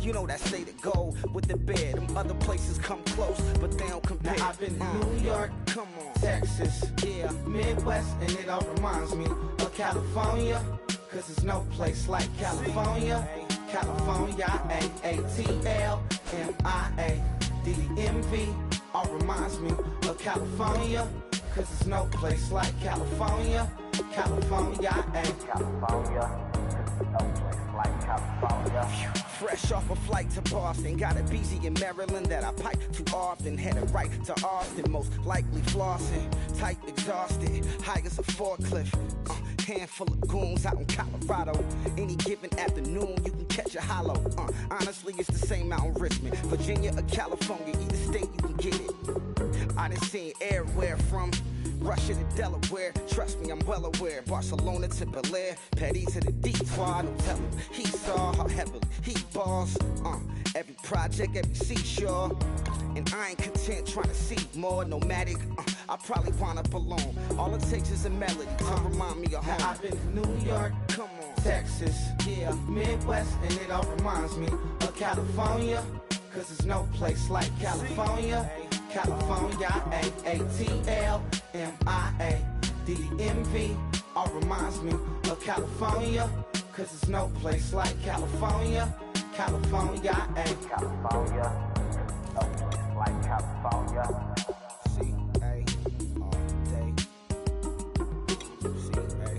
You know that state of gold with the bed. Them other places come close, but they don't compare. Now I've been to New York, come on, Texas, yeah, Midwest, and it all reminds me of California, cause there's no place like California. California, A-A-T-L-M-I-A-D-M-V, all reminds me of California, cause there's no place like California. California, California, there's no place like California. Fresh off a flight to Boston, got a BZ in Maryland that I pipe too often. Headed right to Austin, most likely flossing. Type exhausted, high as a forklift. Handful of goons out in Colorado. Any given afternoon, you can catch a hollow. Honestly, it's the same out in Richmond, Virginia or California. Either state, you can get it. I done seen everywhere from Russia to Delaware, trust me, I'm well aware. Barcelona to Bel Air, Petty to the Detroit. Don't tell him he saw how heavily he balls. Every project, every seashore. And I ain't content trying to see more nomadic. I probably wind up alone. All it takes is a melody to remind me of home. Now I've been to New York, come on, Texas, yeah, Midwest, and it all reminds me of California, cause there's no place like California. California, A-A-T-L-M-I-A-D-M-V, all reminds me of California, cause there's no place like California. California, California, there's no place like California. C-A all day. C-A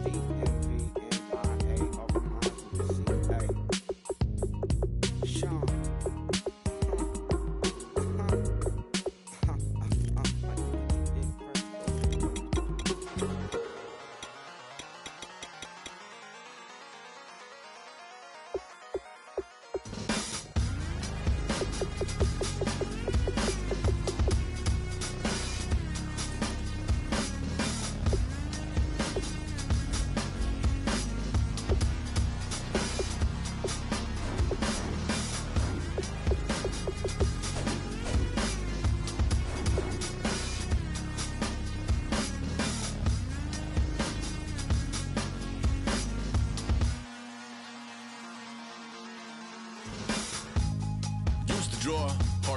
D-M-V-M-I-A, all reminds me of C-A. Sean.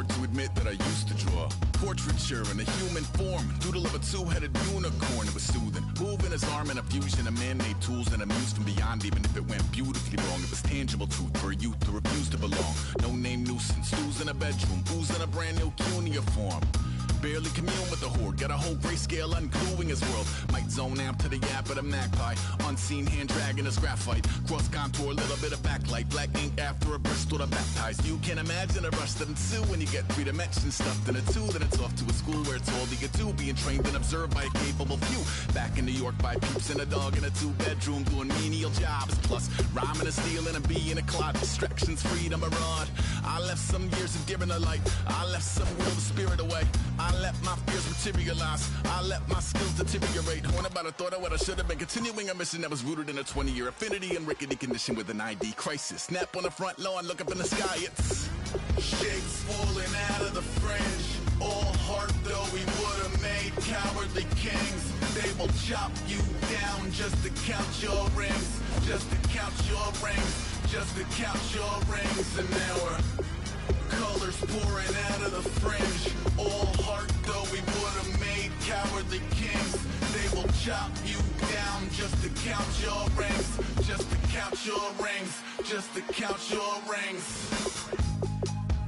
hard to admit that I used to draw. Portraiture in a human form, doodle of a two-headed unicorn. It was soothing, moving his arm in a fusion of man-made tools and a muse from beyond. Even if it went beautifully wrong, it was tangible truth for a youth to refuse to belong. No-name nuisance, stools in a bedroom, booze in a brand new cuneiform. Barely commune with the horde, got a whole grayscale ungluing his world. Might zone amp to the yap of the magpie, unseen hand dragging his graphite. Cross contour, little bit of backlight, black ink after a Bristol to baptize. You can imagine a rush that ensue when you get 3 dimensions stuffed in a 2. Then it's off to a school where it's all you can do, being trained and observed by a capable few. Back in New York by peeps and a dog in a 2-bedroom doing menial jobs. Plus rhyming and stealing and being a clot, distractions, freedom, a rod. I left some years of giving a light, I left some will the spirit away. I let my fears materialize, I let my skills deteriorate. Horn about a thought of what I should have been, continuing a mission that was rooted in a 20-year affinity and rickety condition with an ID crisis. Snap on the front lawn, look up in the sky, it's shapes falling out of the fringe. All heart though we would have made cowardly kings. They will chop you down just to count your rings, just to count your rings, just to count your rings. And now we're colors pouring out of the fringe. All heart though we would have made cowardly kings. They will chop you down just to count your rings, just to count your rings, just to count your rings.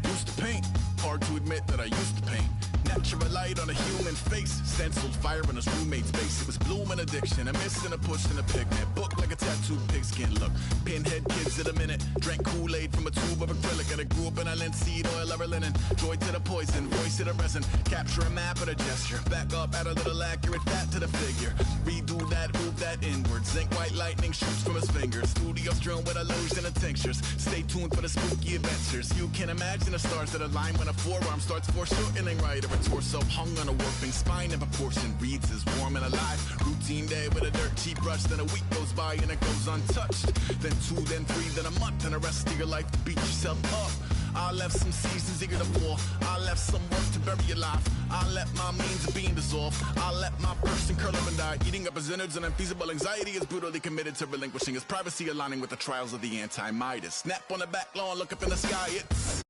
Used to paint, hard to admit that I used to paint. Natural light on a human face, stenciled fire in his roommate's base. It was blooming addiction, a miss and a push and a pigment. Book like a tattooed pigskin look. Pinhead kids in a minute. Drank Kool-Aid from a tube of acrylic. And I grew up in a linseed oil ever linen. Joy to the poison, voice to the resin. Capture a map of a gesture. Back up, add a little accurate fat to the figure. Redo that, move that inward. Zinc white lightning shoots from his fingers. Studio strewn with illusion and tinctures. Stay tuned for the spooky adventures. You can imagine the stars that align when a forearm starts foreshortening right. Torso hung on a warping spine in proportion, reads as warm and alive. Routine day with a dirt cheap brush, then a week goes by and it goes untouched. Then 2, then 3, then a month, and the rest of your life to beat yourself up. I left some seasons eager to fall, I left some work to bury your life. I let my means of being dissolve, I let my person curl up and die. Eating up his innards and unfeasible anxiety is brutally committed to relinquishing his privacy, aligning with the trials of the anti-Midas. Snap on the back lawn, look up in the sky, it's